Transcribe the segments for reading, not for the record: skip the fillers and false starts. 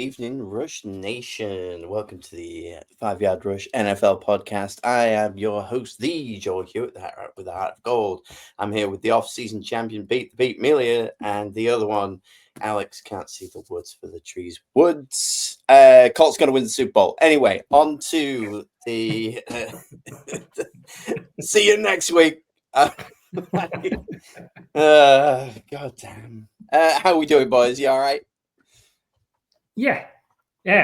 evening, Rush Nation. Welcome to the 5 Yard Rush NFL podcast. I am your host, the Joel Hewitt, with the Heart of Gold. I'm here with the off-season champion, Beat Melia, and the other one, Alex Can't See the Woods for the Trees. Woods. Colts going to win the Super Bowl. Anyway, on to the... see you next week. God damn. How are we doing, boys? You all right? Yeah,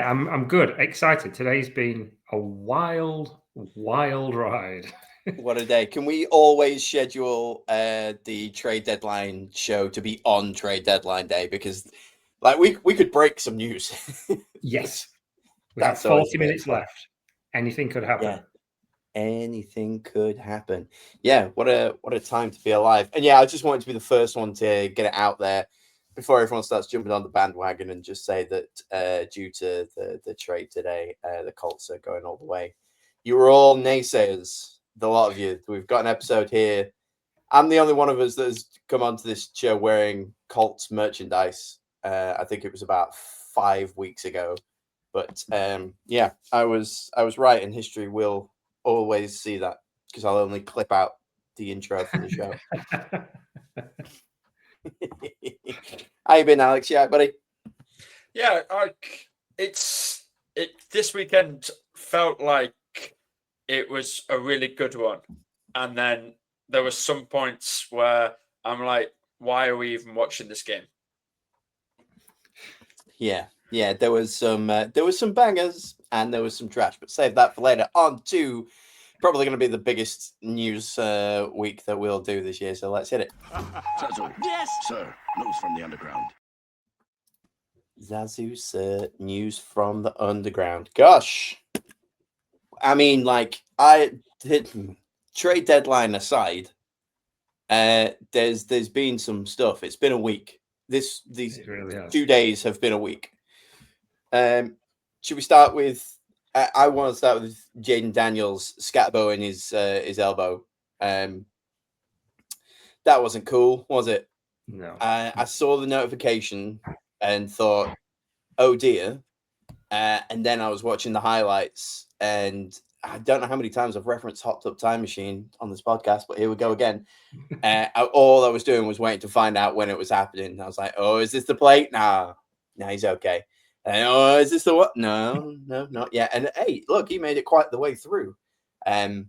I'm good. Excited. Today's been a wild ride. What a day. Can we always schedule the trade deadline show to be on trade deadline day? Because we could break some news. Yes. We have 40 minutes left. Anything could happen. Yeah. Anything could happen. Yeah, what a time to be alive. And yeah, I just wanted to be the first one to get it out there before everyone starts jumping on the bandwagon and just say that due to the trade today, the Colts are going all the way. You were all naysayers, the lot of you. We've got an episode here. I'm the only one of us that has come onto this show wearing Colts merchandise. I think it was about 5 weeks ago. But yeah, I was right, and history will always see that because I'll only clip out the intro for the show. How you been, Alex? Yeah, buddy. Yeah, this weekend felt like it was a really good one, and then there were some points where I'm like, why are we even watching this game? Yeah, there was some bangers and there was some trash, but save that for later. On to probably going to be the biggest news week that we'll do this year, so let's hit it. Zazu. Yes, sir. News from the underground. Zazu, sir. News from the underground. Gosh, I mean, trade deadline aside, there's been some stuff. It's been a week. These really 2 days have been a week. Should we start with? I want to start with Jaden Daniels' scatbo in his elbow. That wasn't cool, was it? No. I saw the notification and thought, "Oh dear!" And then I was watching the highlights, and I don't know how many times I've referenced Hot Tub Time Machine on this podcast, but here we go again. All I was doing was waiting to find out when it was happening. I was like, "Oh, is this the plate? Nah, he's okay." And, oh, is this the what? No, not yet. And hey, look, he made it quite the way through. And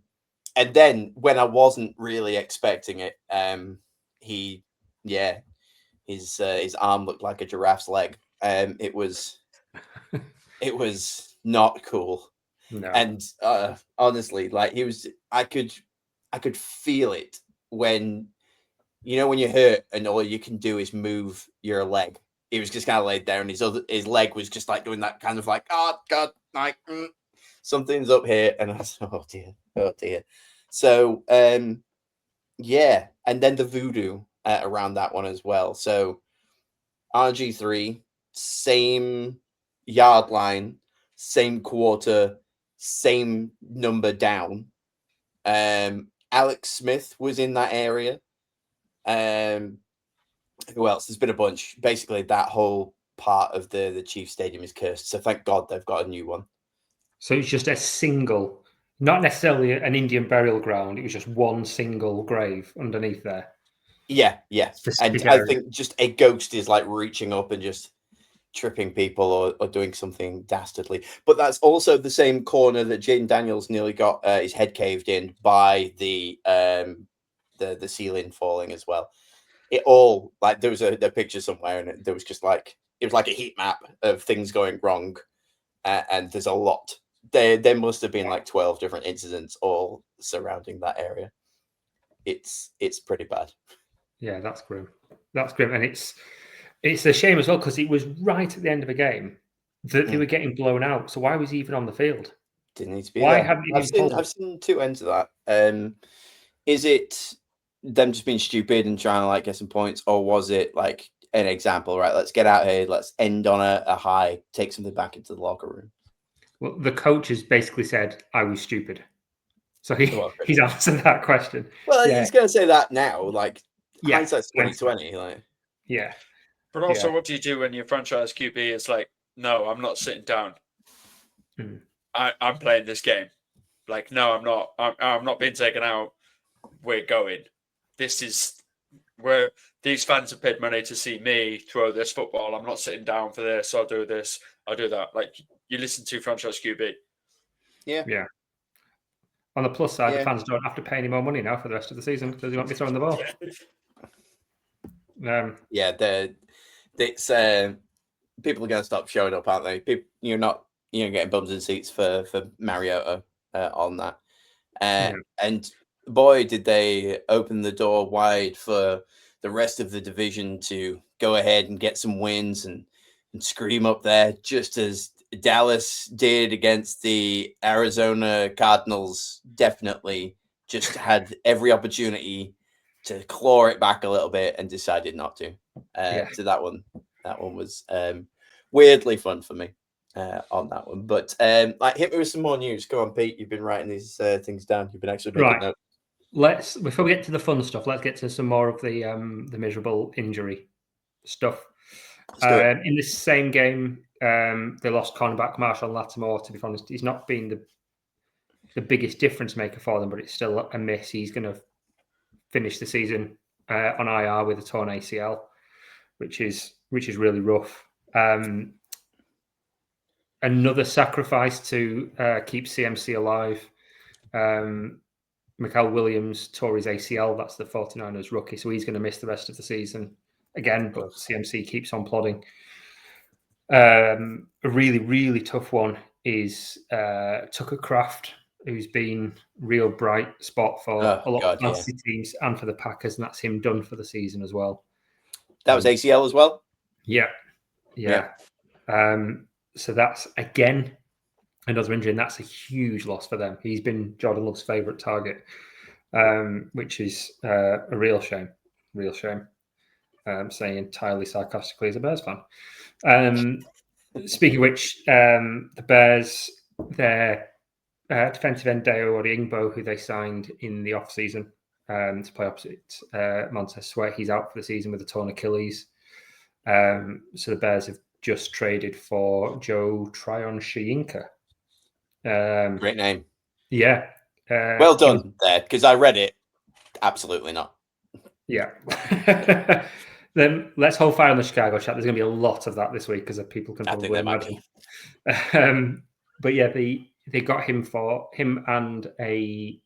then when I wasn't really expecting it, his arm looked like a giraffe's leg. It was not cool. No. And honestly, I could feel it when you're hurt and all you can do is move your leg. He was just kind of laid there, and his leg was just like doing that kind of like, oh god, like something's up here, and I was, oh dear. So yeah, and then the voodoo around that one as well. So RG3, same yard line, same quarter, same number down. Alex Smith was in that area. Who else? There's been a bunch. Basically, that whole part of the Chiefs Stadium is cursed. So thank God they've got a new one. So it's just a single, not necessarily an Indian burial ground. It was just one single grave underneath there. Yeah. And I think just a ghost is like reaching up and just tripping people or doing something dastardly. But that's also the same corner that Jaden Daniels nearly got his head caved in by the ceiling falling as well. It all, like, there was a picture somewhere, and there was just like, it was like a heat map of things going wrong, and there's a lot. There must have been like 12 different incidents all surrounding that area. It's pretty bad. Yeah, that's grim. And it's a shame as well, because it was right at the end of a game that they were getting blown out. So why was he even on the field? Didn't need to be Why there. haven't you been pulled? I've seen two ends of that. Is it them just being stupid and trying to like get some points, or was it like an example, right? Let's get out here, let's end on a high, take something back into the locker room. Well, the coach has basically said I was stupid, so he's answered that question. Well, he's going to say that now, like hindsight's 2020, like yeah. But also, what do you do when your franchise QB is like no, I'm not sitting down. Hmm. I'm playing this game. Like, no, I'm not. I'm not being taken out. We're going. This is where these fans have paid money to see me throw this football. I'm not sitting down for this. I'll do this. I'll do that. Like, you listen to franchise QB. Yeah. On the plus side, Yeah. the fans don't have to pay any more money now for the rest of the season because he won't be throwing the ball. Yeah, it's people are going to stop showing up, aren't they? People, you're not getting bums in seats for Mariota on that. And boy, did they open the door wide for the rest of the division to go ahead and get some wins and scream up there, just as Dallas did against the Arizona Cardinals. Definitely just had every opportunity to claw it back a little bit and decided not to. So that one was weirdly fun for me on that one. But hit me with some more news. Come on, Pete. You've been writing these things down. You've been actually making notes. Let's, before we get to the fun stuff, let's get to some more of the miserable injury stuff. In this same game, they lost cornerback Marshall Lattimore. To be honest, he's not been the biggest difference maker for them, but it's still a miss. He's going to finish the season on IR with a torn ACL, which is really rough. Another sacrifice to keep CMC alive. Mikael Williams tore his ACL. That's the 49ers rookie, so he's going to miss the rest of the season again. But CMC keeps on plodding. A really, really tough one is Tucker Kraft, who's been real bright spot for a lot of fantasy teams and for the Packers, and that's him done for the season as well. That was ACL as well? Yeah. So that's, again, another injury, and that's a huge loss for them. He's been Jordan Love's favourite target, which is a real shame. Saying entirely sarcastically as a Bears fan. Speaking of which, the Bears, their defensive end Deo Odeyingbo, who they signed in the off-season to play opposite Montez Sweat, he's out for the season with a torn Achilles. So the Bears have just traded for Joe Tryon-Shoyinka. Great name. Yeah. Well done there, because I read it. Absolutely not. Yeah. Then let's hold fire on the Chicago chat. There's going to be a lot of that this week because people can probably imagine. But yeah, they got him and a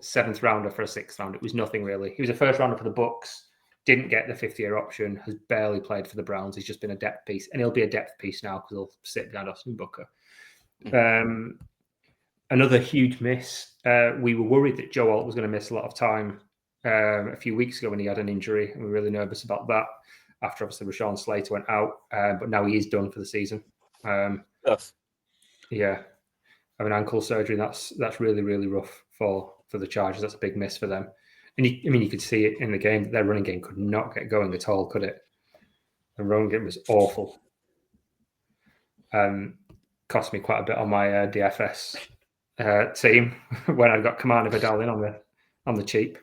7th rounder for a 6th round. It was nothing really. He was a 1st rounder for the Bucks. Didn't get the 5th-year option. Has barely played for the Browns. He's just been a depth piece, and he'll be a depth piece now because he'll sit behind Austin Booker. Another huge miss. We were worried that Joe Alt was going to miss a lot of time a few weeks ago when he had an injury, and we were really nervous about that after obviously Rashawn Slater went out, but now he is done for the season. Yeah, having ankle surgery, that's really, really rough for the Chargers. That's a big miss for them. And you could see it in the game. Their running game could not get going at all, could it? The running game was awful. Cost me quite a bit on my DFS team when I got Kamani Vidal in on the cheap.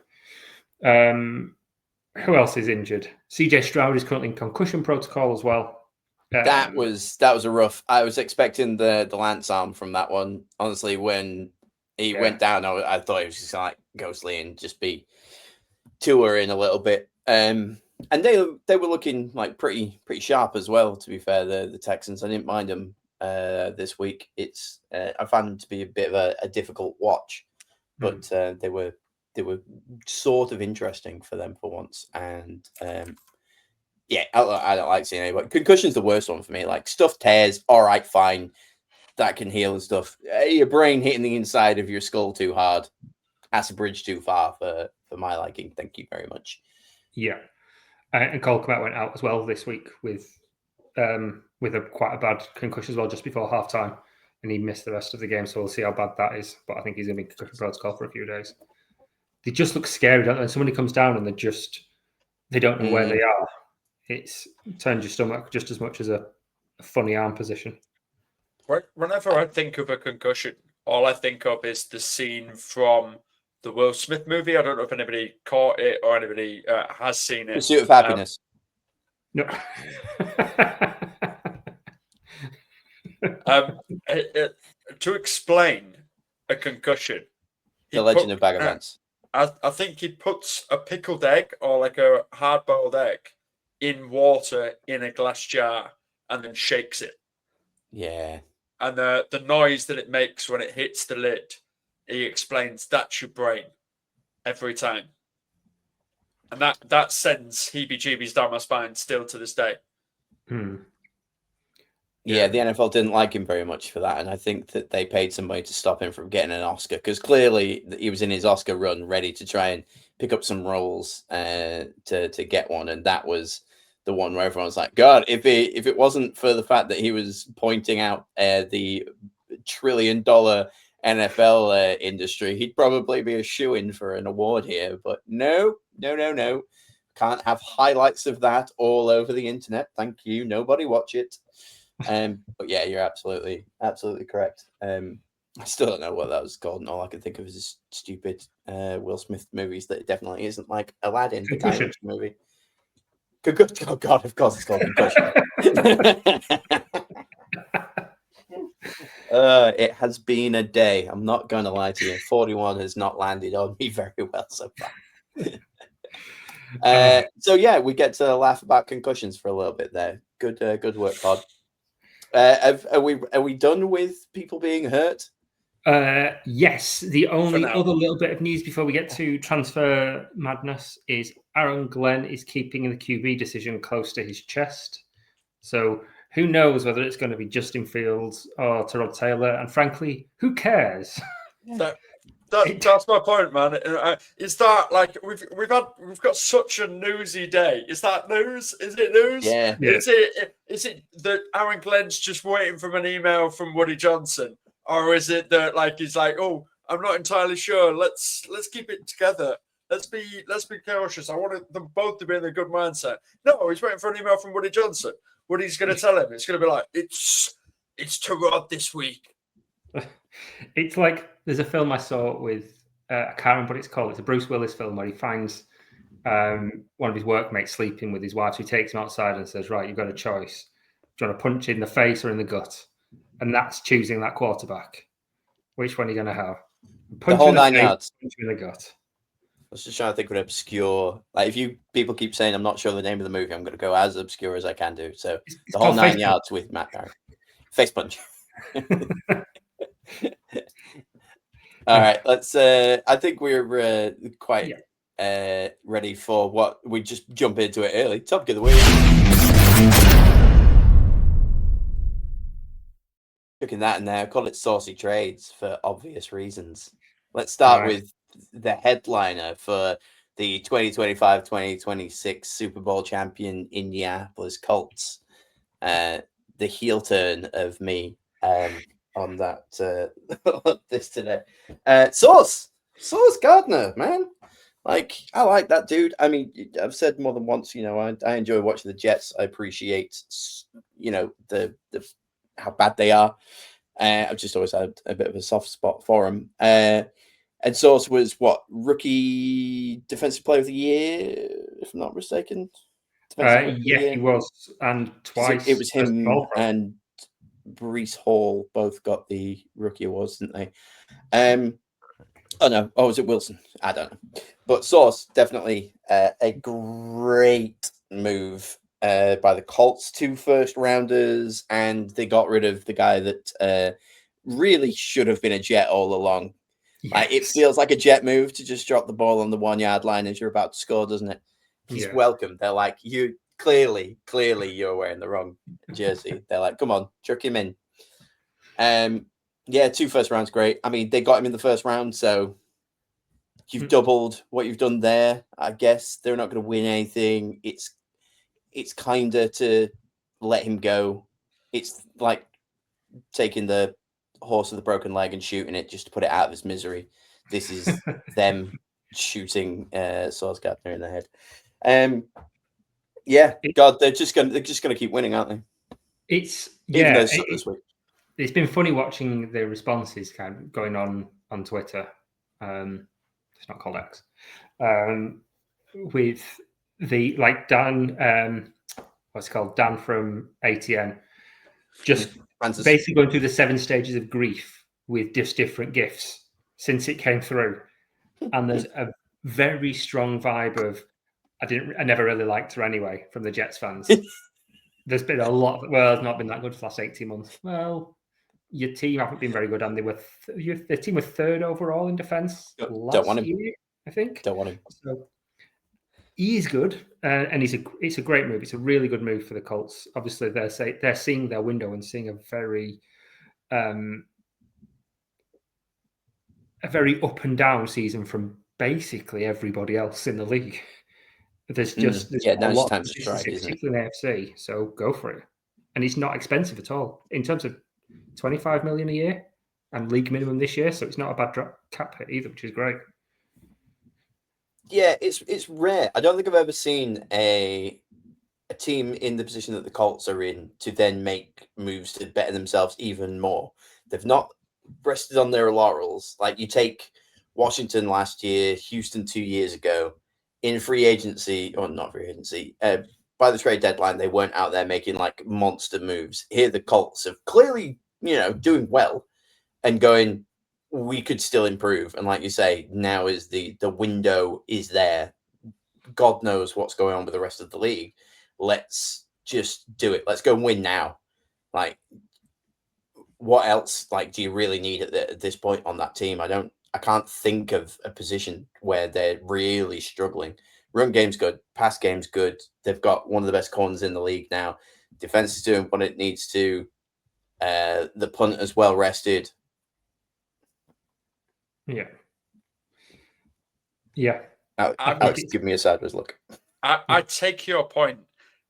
Who else is injured? CJ Stroud is currently in concussion protocol as well. That was a rough. I was expecting the Lance arm from that one. Honestly, when he went down, I thought he was just like ghostly and just be Tua in a little bit. And they were looking like pretty sharp as well. To be fair, the Texans, I didn't mind them this week. It's I found them to be a bit of a difficult watch, but they were sort of interesting for them for once. And yeah, I don't like seeing anybody. Concussion's the worst one for me. Like stuff tears, all right, fine, that can heal and stuff. Your brain hitting the inside of your skull too hard, that's a bridge too far for my liking. Thank you very much. Yeah, and Cole Kmet went out as well this week with quite a bad concussion as well just before halftime, and he missed the rest of the game. So we'll see how bad that is. But I think he's going to be concussion protocol for a few days. They just look scary, don't they? When somebody comes down and they don't know where they are. It turns your stomach just as much as a funny arm position. Whenever I think of a concussion, all I think of is the scene from the Will Smith movie. I don't know if anybody caught it or anybody has seen it. Pursuit of Happiness. No. To explain a concussion, The Legend of Bag of Ants. I think he puts a pickled egg or like a hard-boiled egg in water in a glass jar and then shakes it. Yeah. And the noise that it makes when it hits the lid, he explains that's your brain every time. And that sends heebie-jeebies down my spine still to this day. Yeah, the NFL didn't like him very much for that, and I think that they paid somebody to stop him from getting an Oscar, because clearly he was in his Oscar run, ready to try and pick up some roles to get one, and that was the one where everyone was like, God, if it wasn't for the fact that he was pointing out the $1 trillion NFL industry, he'd probably be a shoo-in for an award here. But no. Can't have highlights of that all over the internet. Thank you. Nobody watch it. But yeah, you're absolutely correct. I still don't know what that was called, and all I can think of is stupid Will Smith movies that definitely isn't like Aladdin, the guy movie. Oh God, of course it's called Concussion. It has been a day. I'm not going to lie to you. 41 has not landed on me very well so far. So yeah, we get to laugh about concussions for a little bit there. Good work, Pod. Are we done with people being hurt? Yes. The only other little bit of news before we get to transfer madness is Aaron Glenn is keeping the QB decision close to his chest. So who knows whether it's going to be Justin Fields or Tyrod Taylor? And frankly, who cares? That's my point, man. Is that like we've got such a newsy day? Is that news? Is it news? Yeah. Is it that Aaron Glenn's just waiting for an email from Woody Johnson, or is it that like he's like, oh, I'm not entirely sure. Let's keep it together. Let's be cautious. I want them both to be in a good mindset. No, he's waiting for an email from Woody Johnson. Woody's going to tell him. It's going to be like it's Tyrod this week. It's like there's a film I saw with I can't remember what it's called. It's a Bruce Willis film where he finds one of his workmates sleeping with his wife. So he takes him outside and says, "Right, you've got a choice. Do you want to punch in the face or in the gut?" And that's choosing that quarterback. Which one are you going to have? Punch the whole 9 yards. Punch in the gut. I was just trying to think of an obscure. Like, if people keep saying I'm not sure the name of the movie, I'm going to go as obscure as I can do. So it's the whole 9 yards with Matt Barry. Face punch. All right, let's. I think we're quite ready for what we just jump into it early. Topic of the week. Looking that in there, I call it saucy trades for obvious reasons. Let's start with the headliner for the 2025-2026 Super Bowl champion Indianapolis Colts. The heel turn of me. On that this today. Sauce Gardner, man. Like, I like that dude. I mean, I've said more than once, I enjoy watching the Jets. I appreciate, the how bad they are. I've just always had a bit of a soft spot for them. And Sauce was rookie defensive player of the year, if I'm not mistaken. He was, and twice. It was him and Breece Hall both got the rookie awards, didn't they? Was it Wilson? I don't know. But Sauce, definitely a great move by the Colts. 2 first-rounders, and they got rid of the guy that really should have been a Jet all along. Yes. Like, it feels like a Jet move to just drop the ball on the 1 yard line as you're about to score, doesn't it? He's welcome. They're like, you clearly you're wearing the wrong jersey. They're like, come on, chuck him in. 2 first rounds, great. I mean, they got him in the first round, so you've doubled what you've done there. I guess they're not going to win anything. It's kind of to let him go. It's like taking the horse with the broken leg and shooting it just to put it out of his misery. This is them shooting Sauce Gardner in the head. God, they're just gonna keep winning, aren't they? It's this week. It's been funny watching the responses kind of going on Twitter. It's not called X. With the Dan, what's it called? Dan from ATN, just basically going through the 7 stages of grief with just different gifts since it came through. And there's a very strong vibe of I never really liked her anyway from the Jets fans. There's been a lot. Well, it's not been that good for the last 18 months. Well, your team haven't been very good, and the team were 3rd overall in defense last year, I think. Don't want him. So he is good, and it's a great move. It's a really good move for the Colts. Obviously, they're seeing their window and seeing a very up and down season from basically everybody else in the league. There's a lot of strike, particularly in the AFC. So go for it, and it's not expensive at all in terms of $25 million a year and league minimum this year. So it's not a bad cap hit either, which is great. Yeah, it's rare. I don't think I've ever seen a team in the position that the Colts are in to then make moves to better themselves even more. They've not rested on their laurels. Like you take Washington last year, Houston 2 years ago, in free agency, or not free agency, by the trade deadline, they weren't out there making like monster moves. Here, the Colts have clearly, doing well and going, we could still improve. And like you say, now is the window is there. God knows what's going on with the rest of the league. Let's just do it. Let's go and win now. Like, what else do you really need at this point on that team? I can't think of a position where they're really struggling. Run game's good. Pass game's good. They've got one of the best corners in the league now. Defense is doing what it needs to. The punt is well rested. Yeah. Yeah. Alex, give me a sideways look. I take your point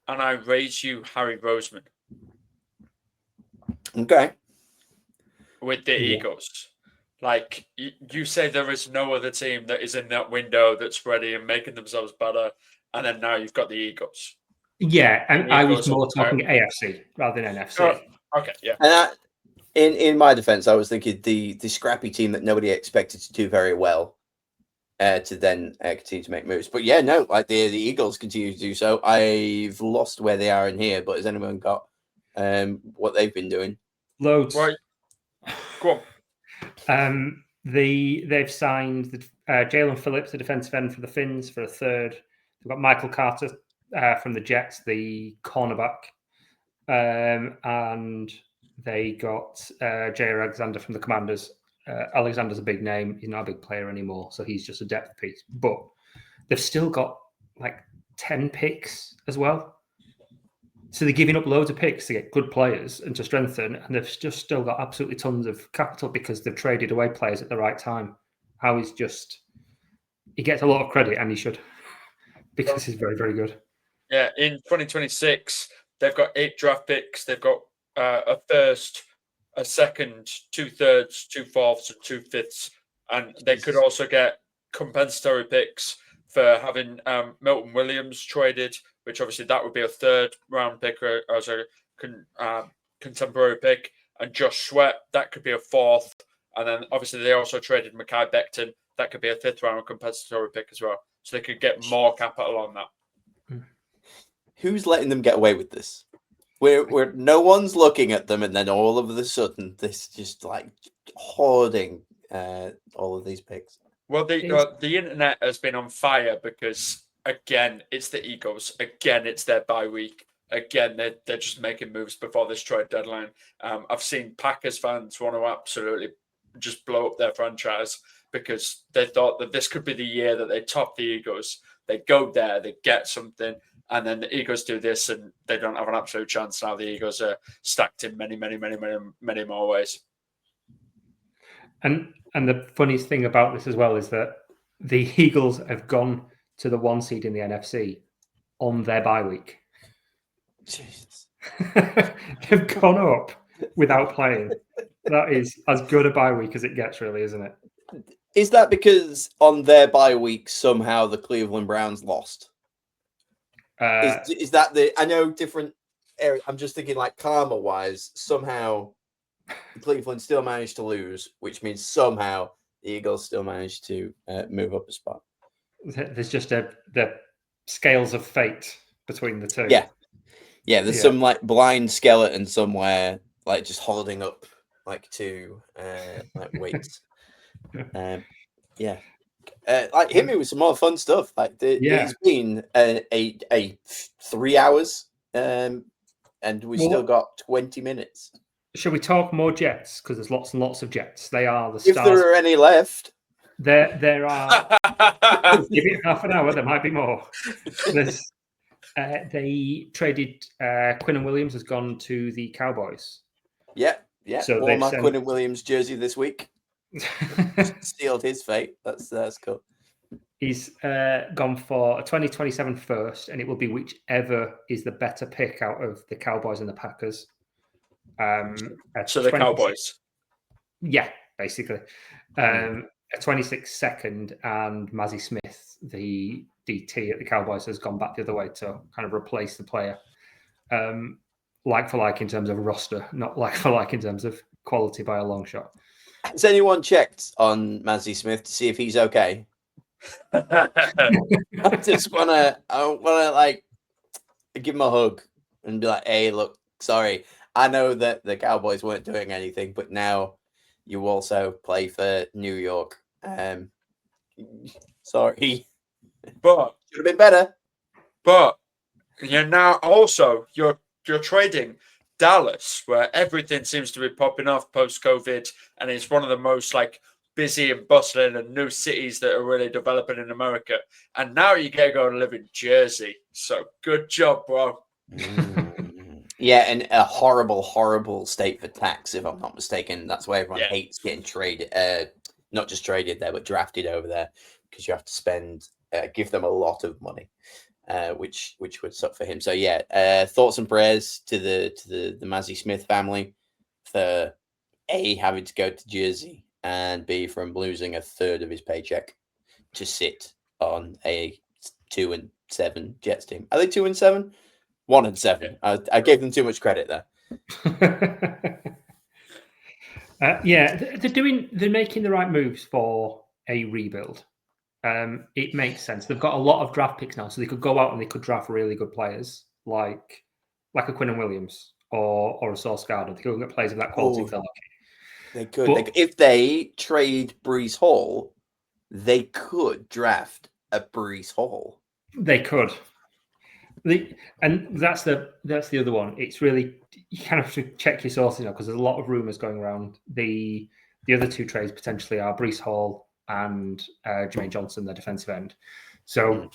and I raise you Harry Roseman. Okay. With the Eagles. Like, you say there is no other team that is in that window that's ready and making themselves better, and then now you've got the Eagles. Yeah, and I was more talking AFC rather than NFC. Oh, okay, yeah. And in my defense, I was thinking the scrappy team that nobody expected to do very well to then continue to make moves. But yeah, no, like the Eagles continue to do so. I've lost where they are in here, but has anyone got what they've been doing? Loads. Right. Go on. They've signed Jalen Phillips, the defensive end for the Finns, for a 3rd. They've got Michael Carter from the Jets, the cornerback, and they got Jair Alexander from the Commanders. Alexander's a big name. He's not a big player anymore, so he's just a depth piece. But they've still got 10 picks as well. So they're giving up loads of picks to get good players and to strengthen, and they've just still got absolutely tons of capital because they've traded away players at the right time. He gets a lot of credit, and he should, because he's very, very good. Yeah, in 2026, they've got 8 draft picks. They've got a first, a second, 2 thirds, 2 fourths, and 2 fifths. And they could also get compensatory picks for having Milton Williams traded, which obviously that would be a 3rd round pick as a contemporary pick. And Josh Sweat, that could be a 4th. And then obviously they also traded Mekhi Becton. That could be a 5th round compensatory pick as well. So they could get more capital on that. Who's letting them get away with this? Where no one's looking at them, and then all of a sudden, this just hoarding all of these picks. Well, the internet has been on fire because, again, it's the Eagles. Again, it's their bye week. Again, they're just making moves before this trade deadline. I've seen Packers fans want to absolutely just blow up their franchise because they thought that this could be the year that they top the Eagles. They go there, they get something, and then the Eagles do this, and they don't have an absolute chance now. The Eagles are stacked in many, many, many, many, many more ways. And the funniest thing about this as well is that the Eagles have gone to the 1 seed in the NFC on their bye week. Jesus. They've gone up without playing. That is as good a bye week as it gets, really, isn't it? Is that because on their bye week somehow the Cleveland Browns lost? Is that I know different areas. I'm just thinking karma wise, somehow Cleveland still managed to lose, which means somehow the Eagles still managed to move up a spot. There's just the scales of fate between the two. Yeah. There's some blind skeleton somewhere like just holding up like two like weights. Yeah. Like hit me with some more fun stuff. Like it's been a 3 hours, and we've still got 20 minutes. Shall we talk more Jets? Because there's lots and lots of Jets. They are the stars. If there are any left. There are. Give it half an hour. There might be more. They traded Quinnen Williams has gone to the Cowboys. Yeah. So wore my Quinnen Williams jersey this week. Sealed his fate. That's cool. He's gone for a 2027 first, and it will be whichever is the better pick out of the Cowboys and the Packers. So the Cowboys. Yeah, basically. A 26 second, and Mazzy Smith, the DT at the Cowboys, has gone back the other way to kind of replace the player. Like for like in terms of roster, not like for like in terms of quality by a long shot. Has anyone checked on Mazzy Smith to see if he's okay? I just wanna like give him a hug and be like, hey, look, sorry. I know that the Cowboys weren't doing anything, but now you also play for New York. Sorry. But should have been better. But now also you're trading Dallas, where everything seems to be popping off post-COVID, and it's one of the most like busy and bustling and new cities that are really developing in America. And now you get to go and live in Jersey. So good job, bro. Yeah, and a horrible state for tax, if I'm not mistaken. That's why everyone hates getting traded, not just traded there, but drafted over there, because you have to give them a lot of money, which would suck for him. So yeah, thoughts and prayers to the Mazzy Smith family for A, having to go to Jersey, and B, from losing a third of his paycheck to sit on a 2-7 Jets team. Are they 2-7? 1-7. I gave them too much credit there. They're making the right moves for a rebuild. It makes sense. They've got a lot of draft picks now, so they could go out and they could draft really good players like a Quinnen Williams or a Sauce Gardner. They could get players of that quality if they're lucky. They could. If they trade Breece Hall, they could draft a Breece Hall. They could. And that's the other one. It's really, you kind of have to check your sources now, because there's a lot of rumors going around. The other two trades potentially are Breece Hall and Jermaine Johnson, the defensive end. So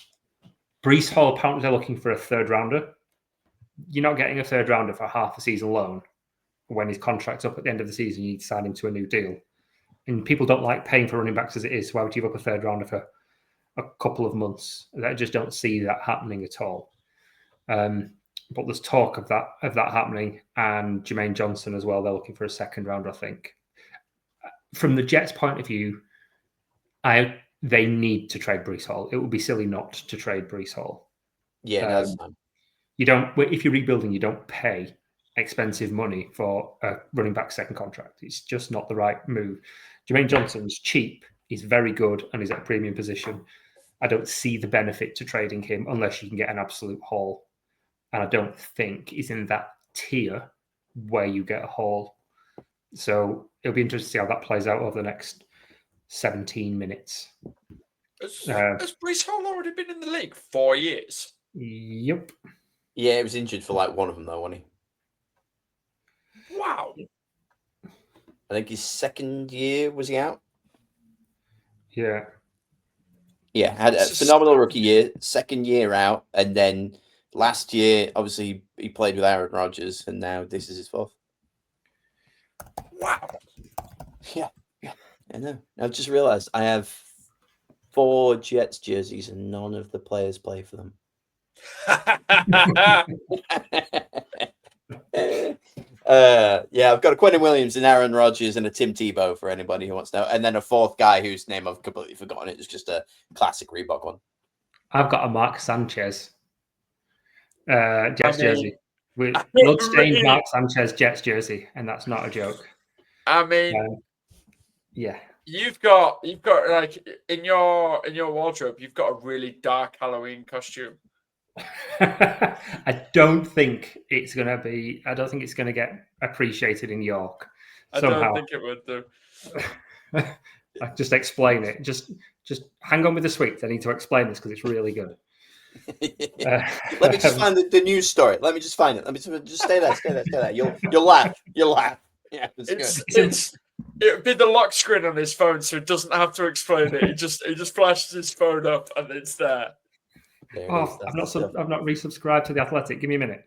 Breece Hall, apparently they're looking for a third rounder. You're not getting a third rounder for half a season loan. When his contract's up at the end of the season, you need to sign him to a new deal. And people don't like paying for running backs as it is. So why would you give up a third rounder for a couple of months? I just don't see that happening at all. But there's talk of that happening, and Jermaine Johnson as well. They're looking for a second rounder, I think. From the Jets' point of view, they need to trade Breece Hall. It would be silly not to trade Breece Hall. Yeah, that's fine. You don't. If you're rebuilding, you don't pay expensive money for a running back second contract. It's just not the right move. Jermaine Johnson's cheap. He's very good, and he's at a premium position. I don't see the benefit to trading him unless you can get an absolute haul. And I don't think he's in that tier where you get a haul. So it'll be interesting to see how that plays out over the next 17 minutes. Has Breece Hall already been in the league 4 years? Yep. Yeah, he was injured for like one of them, though, wasn't he? Wow. I think his second year, was he out? Yeah. Yeah, had a phenomenal rookie year, second year out, and then last year, obviously, he played with Aaron Rodgers, and now this is his fourth. Wow. Yeah, I know. I've just realized I have 4 Jets jerseys, and none of the players play for them. Yeah, I've got a Quinnen Williams and Aaron Rodgers and a Tim Tebow for anybody who wants to know, and then a fourth guy whose name I've completely forgotten. It's just a classic Reebok one. I've got a Mark Sanchez Jets jersey. Bloodstained Mark Sanchez Jets jersey, and that's not a joke. I mean, yeah. You've got like in your wardrobe, you've got a really dark Halloween costume. I don't think it's going to be. I don't think it's going to get appreciated in York. Somehow. I don't think it would do. I just explain it. Just hang on with the sweets. I need to explain this because it's really good. Let me just find the news story. Let me just find it. Let me just stay there. You'll laugh. Yeah, it would be the lock screen on his phone, so he doesn't have to explain it. He just flashes his phone up, and it's there. I've not resubscribed to the Athletic. Give me a minute.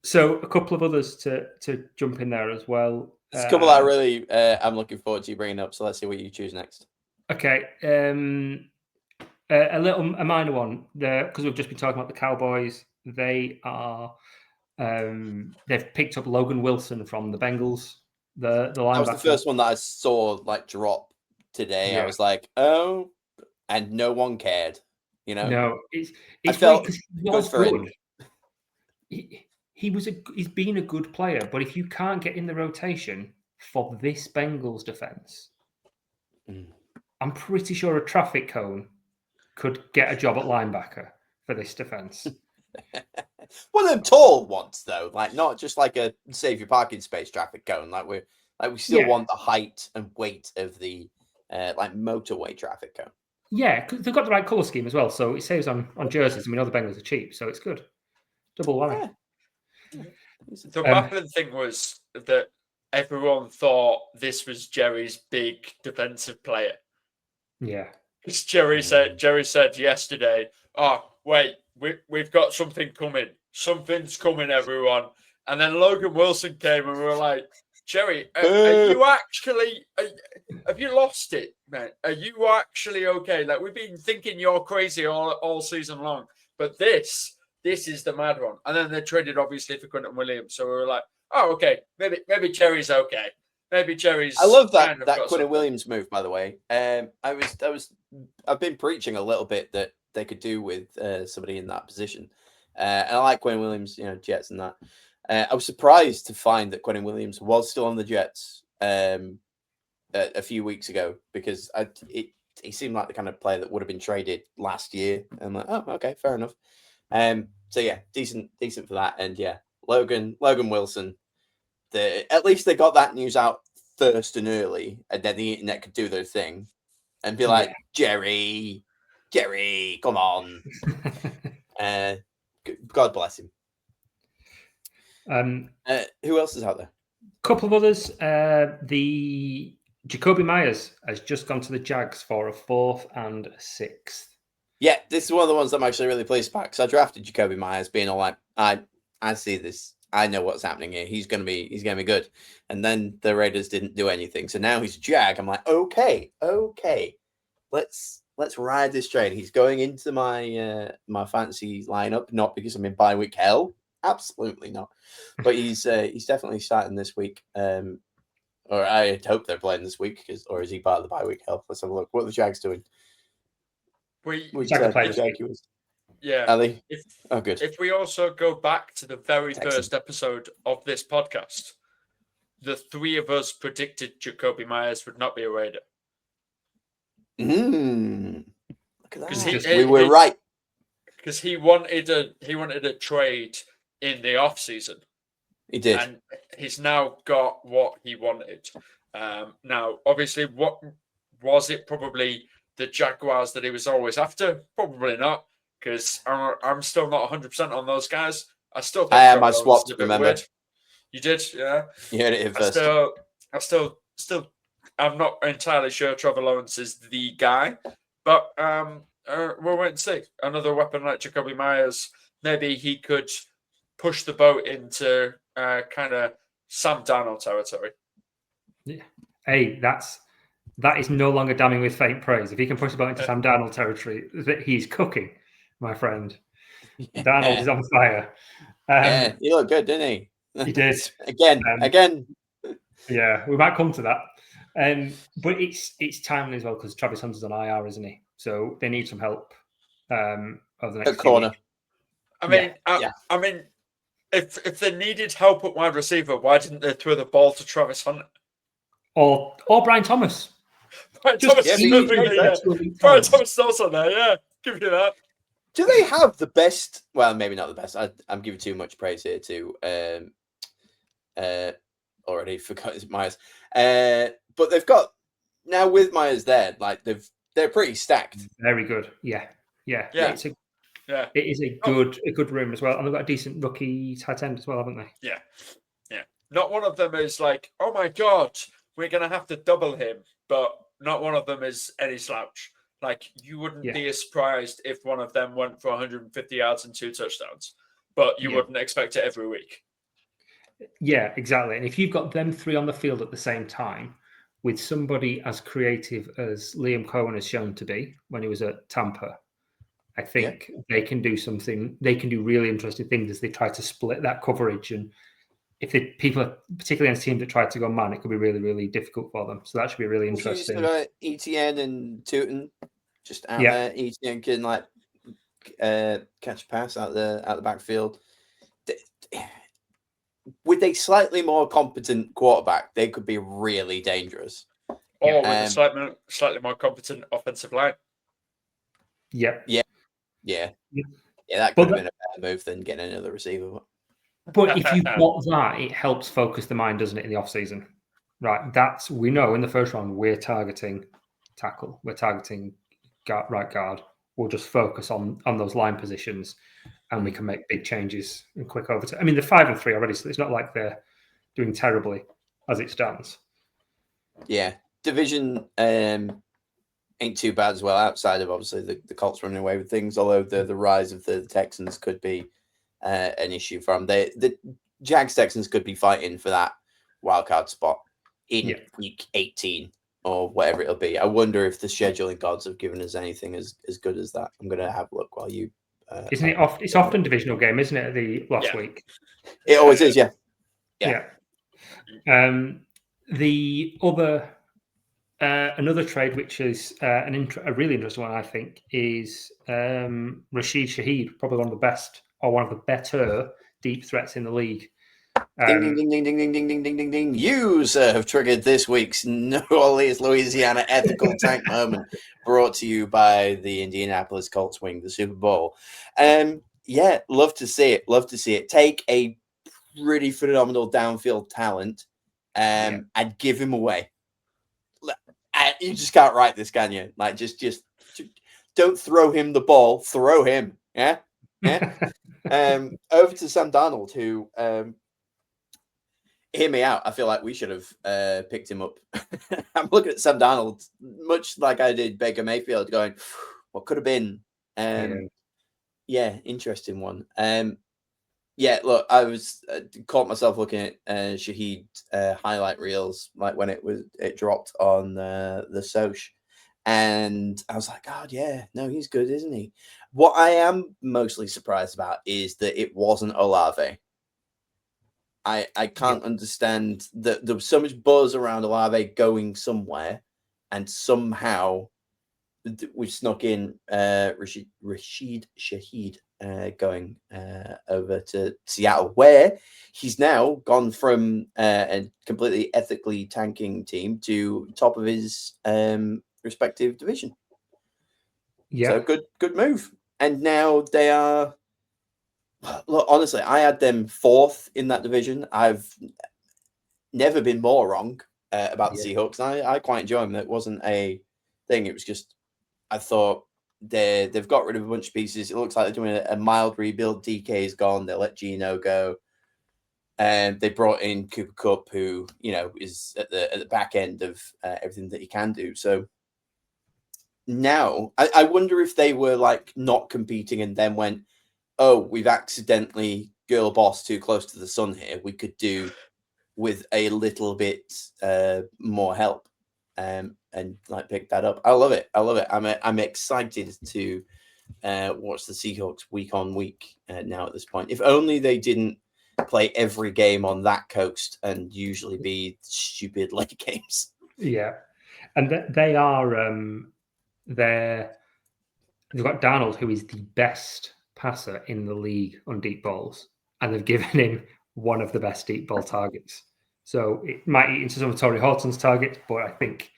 So a couple of others to jump in there as well. There's a couple that I really I'm looking forward to you bringing up. So let's see what you choose next. Okay, a minor one there because we've just been talking about the Cowboys. They are they've picked up Logan Wilson from the Bengals. The linebacker. That was the first one that I saw drop today. Yeah. I was like, oh, and no one cared. No, it's I felt good for him. He's been a good player, but if you can't get in the rotation for this Bengals defense, I'm pretty sure a traffic cone could get a job at linebacker for this defense. One of them tall ones, though, not just a save your parking space traffic cone. We still want the height and weight of the motorway traffic cone. Yeah, because they've got the right color scheme as well, so it saves on jerseys, and we know the Bengals are cheap, so it's good. Double whammy. Yeah. The baffling thing was that everyone thought this was Jerry's big defensive player. Yeah. Because Jerry said yesterday, "Oh, wait, we've got something coming. Something's coming, everyone." And then Logan Wilson came, and we were like, "Jerry, are you actually? Have you lost it, man? Are you actually okay? We've been thinking you're crazy all season long, but this is the mad one." And then they traded obviously for Quentin Williams, so we were like, "Oh, okay, maybe Jerry's okay. Maybe Jerry's." I love that Quentin Williams move, by the way. I've been preaching a little bit that they could do with somebody in that position, and I like Quentin Williams, Jets and that. I was surprised to find that Quentin Williams was still on the Jets a few weeks ago because he seemed like the kind of player that would have been traded last year. I'm like, oh, okay, fair enough. So yeah, decent for that. And yeah, Logan Wilson. At least they got that news out first and early, and then the internet could do their thing and be like, Jerry, come on. God bless him. Who else is out there? Couple of others. The Jacoby Myers has just gone to the Jags for a 4th and 6th. Yeah, this is one of the ones I'm actually really pleased about because I drafted Jacoby Myers, being all like, I see this. I know what's happening here. He's gonna be good. And then the Raiders didn't do anything, so now he's a Jag. I'm like, okay, let's ride this train. He's going into my my fantasy lineup, not because I'm in bye week hell. Absolutely not. But he's definitely starting this week. Or I hope they're playing this week, or is he part of the bye week hell? Let's have a look. What are the Jags doing? Yeah. Ali? Good. If we also go back to the very first episode of this podcast, the three of us predicted Jacoby Myers would not be a Raider. Look at that. We were right. Because he wanted a trade in the off season. He did. And he's now got what he wanted. Now, obviously, what was it? Probably the Jaguars that he was always after? Probably not, because I'm still not 100% on those guys. I still think I swapped, remember? Weird. You did, yeah? You heard it here first. I'm not entirely sure Trevor Lawrence is the guy, but we'll wait and see. Another weapon like Jacoby Myers, maybe he could push the boat into kind of Sam Darnold territory. Yeah. Hey, that is no longer damning with faint praise. If he can push the boat into Sam Darnold territory, he's cooking, my friend. Yeah. Darnold is on fire. Yeah, he looked good, didn't he? He did. Again. Yeah, we might come to that. But it's timely as well because Travis Hunter's on IR, isn't he? So they need some help over the next corner. I mean, if they needed help at wide receiver, why didn't they throw the ball to Travis Hunter? Or Brian Thomas? Brian Thomas is also there. Yeah, give you that. Do they have the best? Well, maybe not the best. I'm giving too much praise here to already forgot his Myers. But they've got now with Myers there, like they're pretty stacked. Very good. Yeah. It is a good room as well, and they've got a decent rookie tight end as well, haven't they? Yeah. Not one of them is like, oh my god, we're gonna have to double him, but not one of them is any slouch. Like, you wouldn't be surprised if one of them went for 150 yards and 2 touchdowns, but you wouldn't expect it every week. Yeah, exactly. And if you've got them 3 on the field at the same time, with somebody as creative as Liam Cohen has shown to be when he was at Tampa, I think they can do something. They can do really interesting things as they try to split that coverage. And if people are particularly on teams that try to go man, it could be really, really difficult for them. So that should be really interesting. ETN and Tootin just out there. ETN can like catch a pass out the backfield. With a slightly more competent quarterback, they could be really dangerous. Or with a slightly more competent offensive line. Yeah. That could have been a better move than getting another receiver. But if you've got that, it helps focus the mind, doesn't it, in the offseason? Right. We know in the first round we're targeting tackle, we're targeting right guard. We'll just focus on those line positions, and we can make big changes and quick overtime. I mean, they're 5-3 already, so it's not like they're doing terribly as it stands. Yeah, division ain't too bad as well. Outside of obviously the Colts running away with things, although the rise of the Texans could be an issue for them. The Jags Texans could be fighting for that wildcard spot in week 18 or whatever it'll be. I wonder if the scheduling gods have given us anything as good as that. I'm going to have a look while you. Isn't it? It's often divisional game, isn't it? The last week. It always is. Yeah. The other. Another trade, which is a really interesting one, I think, is Rashid Shaheed, probably one of the best or one of the better deep threats in the league. Ding, ding, ding, ding, ding, ding, ding, ding, ding, ding. You, sir, have triggered this week's New Orleans, Louisiana ethical tank moment, brought to you by the Indianapolis Colts winning the Super Bowl. Love to see it. Love to see it. Take a pretty phenomenal downfield talent and give him away. You just can't write this, can you? Like, just don't throw him the ball. Throw him. Yeah. Over to Sam Darnold, who hear me out. I feel like we should have picked him up. I'm looking at Sam Darnold, much like I did Baker Mayfield, going, what could have been? Interesting one. Look, I was caught myself looking at Shaheed highlight reels, like when it dropped on the Soch, and I was like, God, he's good, isn't he? What I am mostly surprised about is that it wasn't Olave. I can't understand that there was so much buzz around Olave going somewhere, and somehow we snuck in Rashid Shaheed going over to Seattle, where he's now gone from a completely ethically tanking team to top of his respective division. Yeah, so good move. And now they are. Look, honestly, I had them 4th in that division. I've never been more wrong about the Seahawks. I quite enjoy them. It wasn't a thing. It was just I thought they've got rid of a bunch of pieces. It looks like they're doing a mild rebuild. DK is gone. They let Geno go, and they brought in Cooper Kupp, who is at the back end of everything that he can do. So now I wonder if they were like not competing and then went, oh, we've accidentally girl boss too close to the sun here. We could do with a little bit more help. And like pick that up. I love it. I'm excited to watch the Seahawks week on week now at this point. If only they didn't play every game on that coast and usually be stupid late games. Yeah, and they are they've got Darnold, who is the best passer in the league on deep balls, and they've given him one of the best deep ball targets. So it might eat into some of Torrey Horton's targets, but I think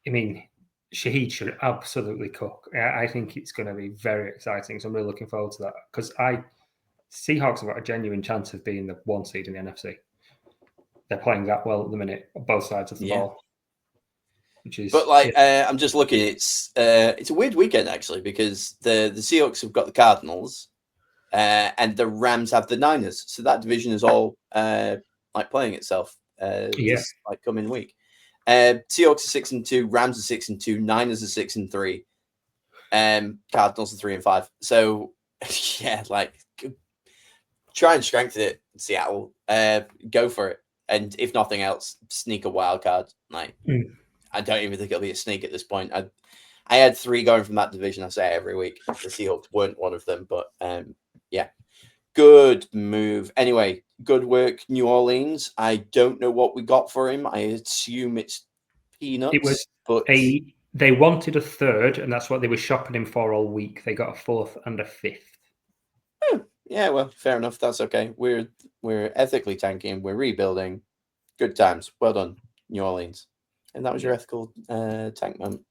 I mean, Shaheed should absolutely cook. I think it's going to be very exciting. So I'm really looking forward to that because Seahawks have got a genuine chance of being the 1 seed in the NFC. They're playing that well at the minute, on both sides of the ball. Which is, but I'm just looking. It's a weird weekend actually because the Seahawks have got the Cardinals, and the Rams have the Niners. So that division is all playing itself. This coming week. Seahawks are 6-2, Rams are 6-2, Niners are 6-3, Cardinals are 3-5. So try and strengthen it, Seattle. Go for it, and if nothing else, sneak a wild card. I don't even think it'll be a sneak at this point. I had 3 going from that division. I say every week. The Seahawks weren't one of them, but good move. Anyway, good work, New Orleans. I don't know what we got for him. I assume it's peanuts. It was but they wanted a 3rd, and that's what they were shopping him for all week. They got a 4th and a 5th. Yeah, well, fair enough. That's okay. We're ethically tanking. We're rebuilding. Good times. Well done, New Orleans. And that was your ethical tank moment.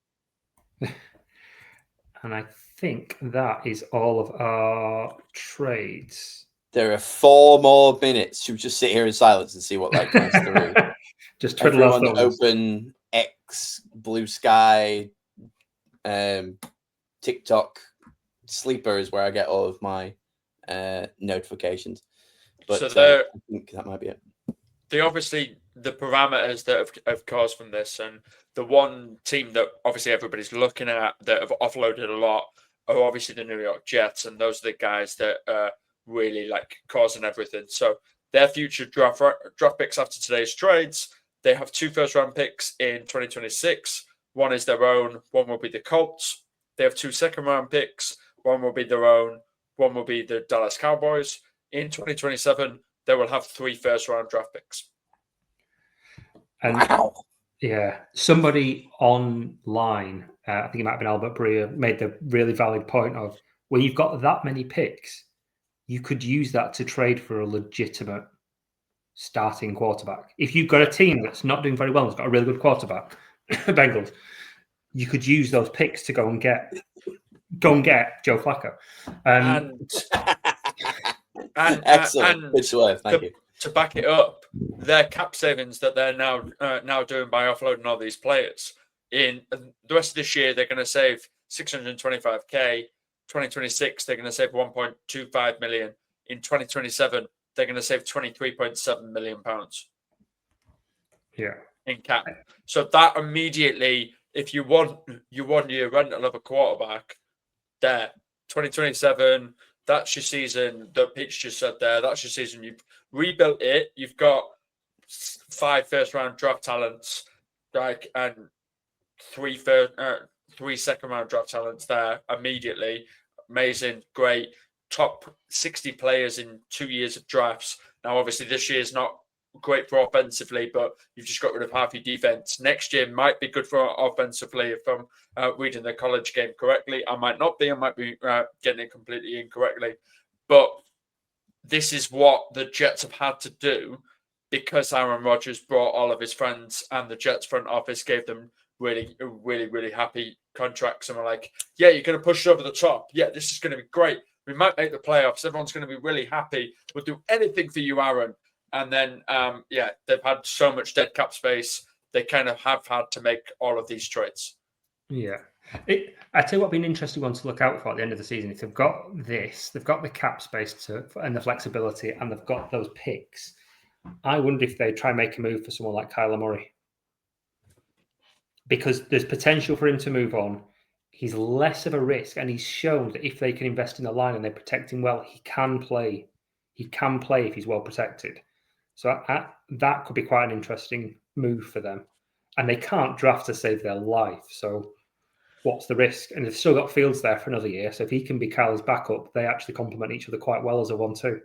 And I think that is all of our trades. There are 4 more minutes. Should we just sit here in silence and see what that comes through? Just twiddle our thumbs. Open X, Blue Sky, TikTok, Sleeper is where I get all of my notifications. But I think that might be it. The parameters that have caused from this, and the one team that obviously everybody's looking at that have offloaded a lot are obviously the New York Jets, and those are the guys that are really causing everything. So their future draft picks after today's trades, they have 2 first-round picks in 2026. One is their own, one will be the Colts. They have 2 second-round picks. One will be their own, one will be the Dallas Cowboys. In 2027, they will have 3 first-round draft picks. And somebody online, I think it might have been Albert Breer, made the really valid point of when you've got that many picks, you could use that to trade for a legitimate starting quarterback. If you've got a team that's not doing very well, it's got a really good quarterback, Bengals, you could use those picks to go and get Joe Flacco. Excellent. Good work. Thank you. To back it up, their cap savings that they're now doing by offloading all these players in the rest of this year, they're going to save $625K. 2026, they're going to save 1.25 million. In 2027, they're going to save 23.7 million pounds. Yeah, in cap. So that immediately, if you want your rental of a quarterback, there, 2027. That's your season. That Peach just said there. That's your season. You've rebuilt it. You've got 5 first-round draft talents, and 3 second-round draft talents there immediately. Amazing, great. Top 60 players in 2 years of drafts. Now, obviously, this year is not great for offensively, but you've just got rid of half your defense. Next year might be good for offensively if I'm reading the college game correctly. I might not be. I might be getting it completely incorrectly. But this is what the Jets have had to do because Aaron Rodgers brought all of his friends and the Jets front office gave them really, really, really happy contracts. And we're like, yeah, you're going to push it over the top. Yeah, this is going to be great. We might make the playoffs. Everyone's going to be really happy. We'll do anything for you, Aaron. And then, they've had so much dead cap space. They kind of have had to make all of these trades. Yeah. I tell you what would be an interesting one to look out for at the end of the season. If they've got this, they've got the cap space and the flexibility, and they've got those picks. I wonder if they try and make a move for someone like Kyler Murray. Because there's potential for him to move on. He's less of a risk, and he's shown that if they can invest in the line and they protect him well, he can play. He can play if he's well protected. So that could be quite an interesting move for them. And they can't draft to save their life. So what's the risk? And they've still got Fields there for another year. So if he can be Kyle's backup, they actually complement each other quite well as a 1-2.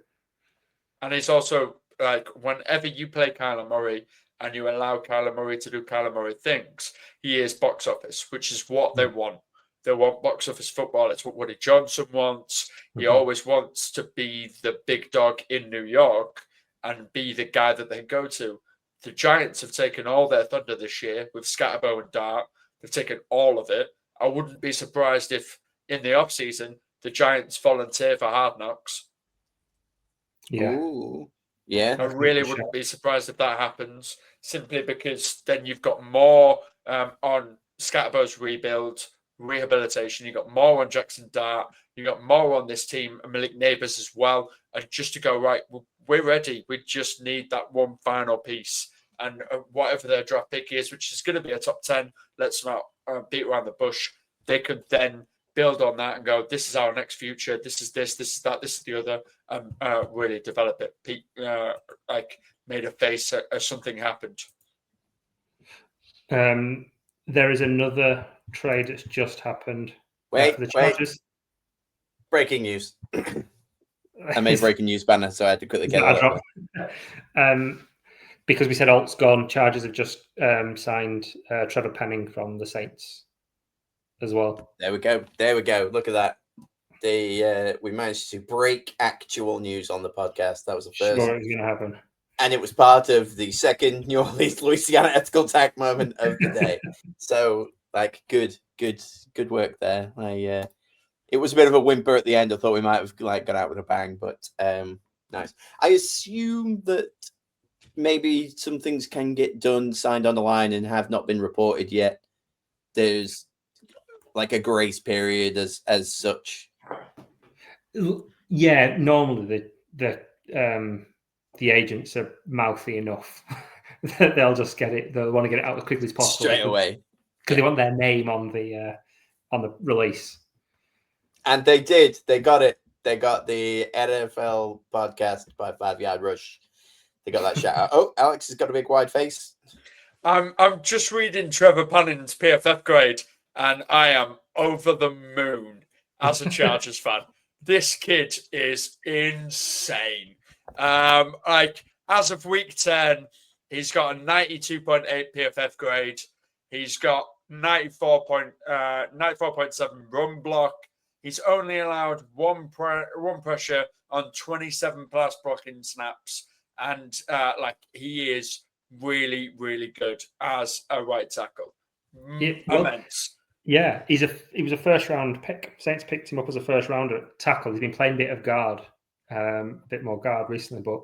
And it's also like whenever you play Kyler Murray and you allow Kyler Murray to do Kyler Murray things, he is box office, which is what they want. They want box office football. It's what Woody Johnson wants. He always wants to be the big dog in New York and be the guy that they go to. The Giants have taken all their thunder this year with Scatterbo and Dart. They've taken all of it. I wouldn't be surprised if in the off season the Giants volunteer for Hard Knocks. Yeah. Ooh. Yeah. I really wouldn't be surprised if that happens, simply because then you've got more on Scatterbo's rebuild, rehabilitation. You've got more on Jackson Dart. You've got more on this team, and Malik Neighbours as well. And just to go, right, we're ready. We just need that one final piece. And whatever their draft pick is, which is going to be a top 10, let's not beat around the bush. They could then build on that and go, this is our next future. This is this is that, this is the other. Really develop it. Like made a face as something happened. There is another trade that's just happened. Wait. For the Chargers. Breaking news. I made breaking news banner, so I had to quickly get it. Because we said Alt's gone, Chargers have just signed Trevor Penning from the Saints as well. There we go. Look at that. We managed to break actual news on the podcast. That was the first. Sure, it was going to happen. And it was part of the second New Orleans Louisiana ethical tag moment of the day. So, like, good work there. It was a bit of a whimper at the end. I thought we might have got out with a bang, but nice. I assume that maybe some things can get done, signed on the line, and have not been reported yet. There's like a grace period as such. Yeah, normally the agents are mouthy enough that they'll just get it. They'll want to get it out as quickly as possible straight away because they want their name on the release. And they did. They got it. They got the NFL podcast by 5 Yard Rush. They got that shout out. Oh, Alex has got a big wide face. I'm just reading Trevor Panning's PFF grade, and I am over the moon as a Chargers fan. This kid is insane. Like as of week 10, he's got a 92.8 PFF grade. He's got 94.7 run block. He's only allowed one pressure on 27 pass blocking snaps, and he is really, really good as a right tackle. Immense. Yeah, he was a first round pick. Saints picked him up as a first rounder at tackle. He's been playing a bit of guard, a bit more guard recently, but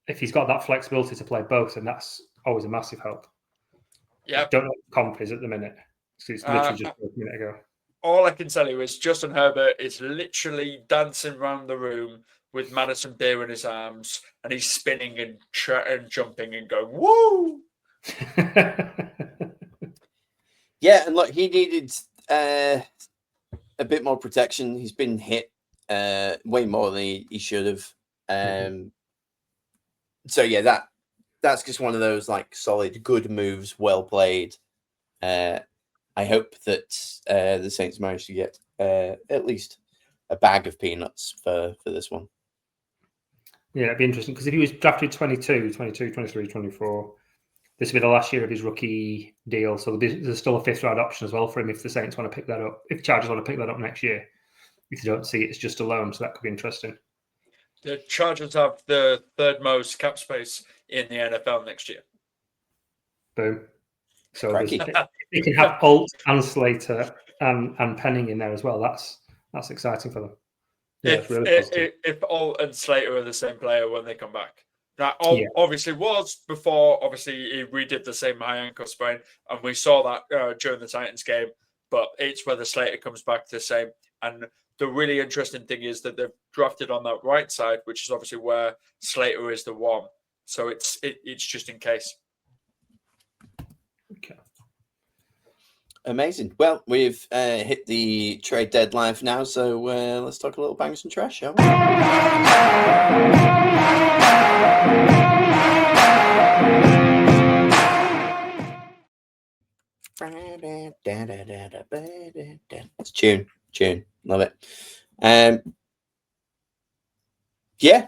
if he's got that flexibility to play both, then that's always a massive help. Yeah, don't know what the comp is at the minute. It's literally just a minute ago. All I can tell you is Justin Herbert is literally dancing around the room with Madison Beer in his arms, and he's spinning and jumping and going, woo! Yeah, and look, he needed a bit more protection. He's been hit way more than he should have. So yeah, that's just one of those like solid, good moves, well played. I hope that the Saints manage to get at least a bag of peanuts for this one. Yeah, it'd be interesting because if he was drafted 22, 23, 24, this will be the last year of his rookie deal. So there's still a 5th round option as well for him if the Saints want to pick that up. If Chargers want to pick that up next year, if you don't see it, it's just a loan. So that could be interesting. The Chargers have the 3rd most cap space in the NFL next year. Boom. So they can have Alt and Slater and Penning in there as well. That's exciting for them. Yeah, it's really positive. If Alt and Slater are the same player when they come back. Now, Alt obviously was before, obviously, we did the same high ankle sprain, and we saw that during the Titans game, but it's whether Slater comes back the same. And the really interesting thing is that they've drafted on that right side, which is obviously where Slater is the one. So it's just in case. Okay. Amazing. Well, we've hit the trade deadline for now, so let's talk a little bangs and trash, shall we? It's tune. Love it. Yeah,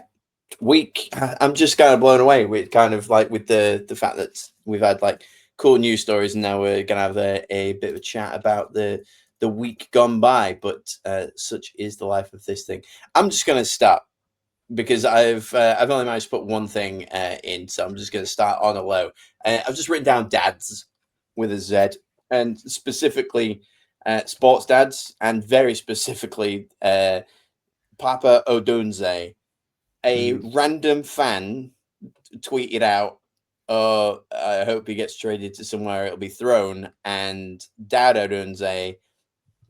week. I'm just kind of blown away with kind of like with the fact that we've had like cool news stories, and now we're gonna have a bit of a chat about the week gone by. But such is the life of this thing. I'm just gonna start because I've only managed to put one thing in, so I'm just gonna start on a low. I've just written down dads with a Z. and specifically sports dads, and very specifically Papa Odunze, a random fan tweeted out, "Oh, I hope he gets traded to somewhere it'll be thrown," and Dad Odunze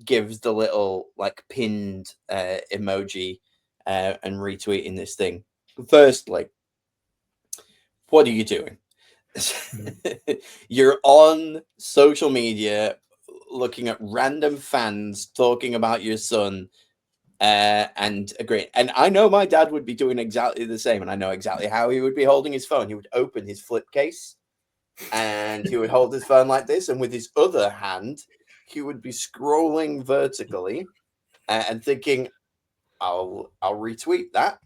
gives the little like pinned emoji and retweeting this thing. Firstly, what are you doing? You're on social media looking at random fans talking about your son and agreeing. And I know my dad would be doing exactly the same, and I know exactly how he would be holding his phone. He would open his flip case and he would hold his phone like this, and with his other hand he would be scrolling vertically and thinking, I'll retweet that.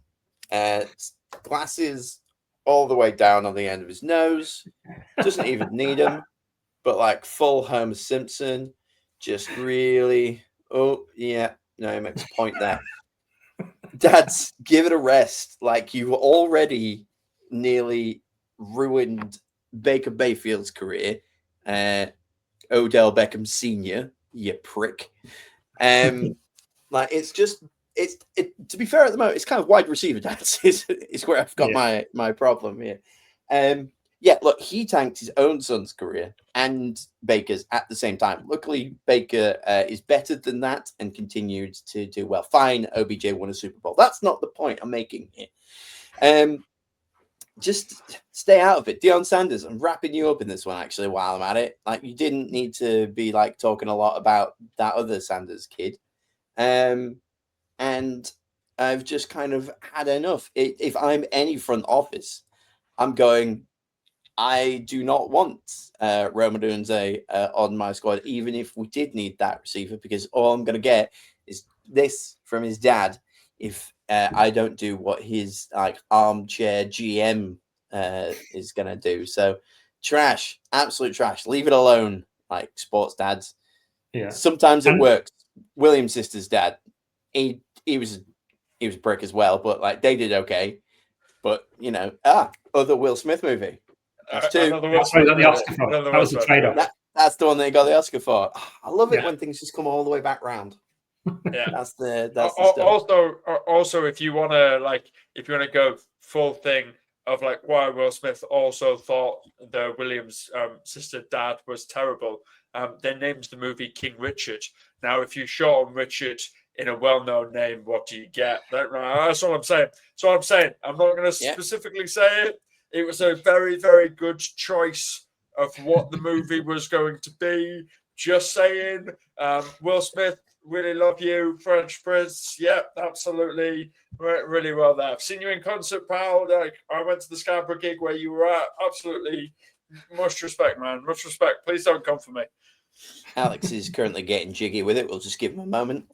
Glasses all the way down on the end of his nose, doesn't even need them, but like full Homer Simpson, just really, oh yeah, no, he makes a point there. Dads, give it a rest. Like, you've already nearly ruined Baker Mayfield's career. Odell Beckham Sr., you prick. Like, it's just, to be fair at the moment, it's kind of wide receiver dads is where I've got my problem here. Yeah, look, he tanked his own son's career and Baker's at the same time. Luckily, Baker is better than that and continued to do well. Fine, OBJ won a Super Bowl. That's not the point I'm making here. Just stay out of it. Deion Sanders, I'm wrapping you up in this one, actually, while I'm at it. Like, you didn't need to be, like, talking a lot about that other Sanders kid. And I've just kind of had enough. If I'm any front office, I'm going, I do not want Roma Dunze on my squad, even if we did need that receiver, because all I'm going to get is this from his dad if I don't do what his like armchair GM is going to do. So trash, absolute trash. Leave it alone, like sports dads. Yeah. Sometimes it works. Williams' sister's dad, he was a prick as well, but like they did okay. But you know, other Will Smith movie. That's two. That was the trade-off. That's the one they got the Oscar for. I love it when things just come all the way back round. Yeah, that's the stuff. Also, if you want to go full thing of like why Will Smith also thought the Williams sister dad was terrible, they named the movie King Richard. Now, if you shorten Richard in a well-known name, what do you get? That's all I'm saying. I'm not going to specifically say it. It was a very, very good choice of what the movie was going to be. Just saying. Will Smith, really love you. French Prince, yep, absolutely. Really well there. I've seen you in concert, pal. Like, I went to the Scarborough gig where you were at. Absolutely. Much respect, man. Much respect. Please don't come for me. Alex is currently getting jiggy with it. We'll just give him a moment.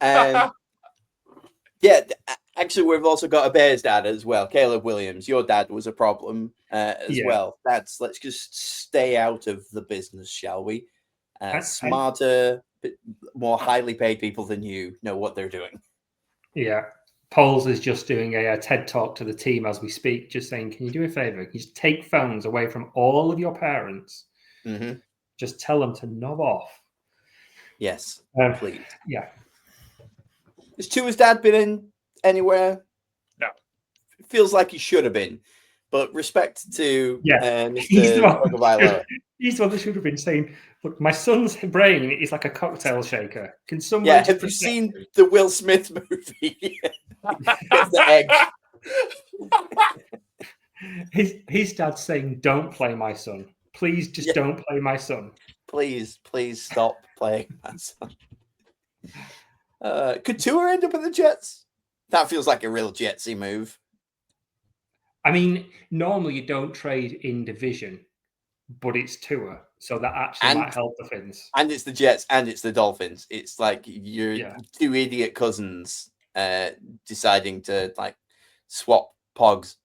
Yeah, actually, we've also got a Bears dad as well. Caleb Williams, your dad was a problem as well. Let's just stay out of the business, shall we? Smarter, more highly paid people than you know what they're doing. Yeah. Poles is just doing a TED talk to the team as we speak, just saying, can you do a favor? Can you just take phones away from all of your parents? Mm-hmm. Just tell them to knob off. Yes, please. Yeah. Has Tua's dad been in anywhere? No. It feels like he should have been. But respect to Mr. He's the one that should have been saying, look, my son's brain is like a cocktail shaker. Can someone have you seen the Will Smith movie? The egg. His dad's saying, don't play my son. Please just don't play my son. Please stop playing my son. Could Tua end up in the Jets? That feels like a real Jetsy move. I mean, normally you don't trade in division, but it's Tua, so that actually might help the Finns. And it's the Jets and it's the Dolphins. It's like your two idiot cousins deciding to like swap pogs.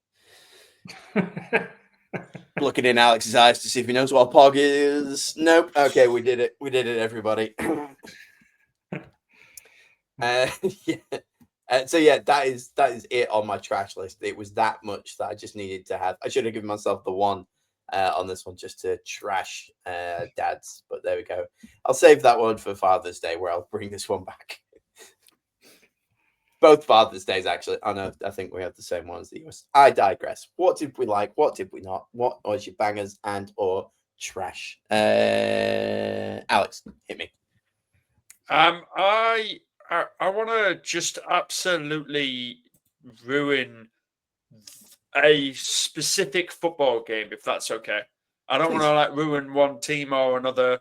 Looking in Alex's eyes to see if he knows what a pog is. Nope. Okay, we did it. We did it, everybody. So that is it on my trash list. It was that much that I just needed to have. I should have given myself the one on this one just to trash dads. But there we go. I'll save that one for Father's Day, where I'll bring this one back. Both Father's Days, actually. I know. I think we have the same ones that yours. I digress. What did we like? What did we not? What was your bangers and or trash? Alex, hit me. I want to just absolutely ruin a specific football game, if that's okay. I don't want to ruin one team or another.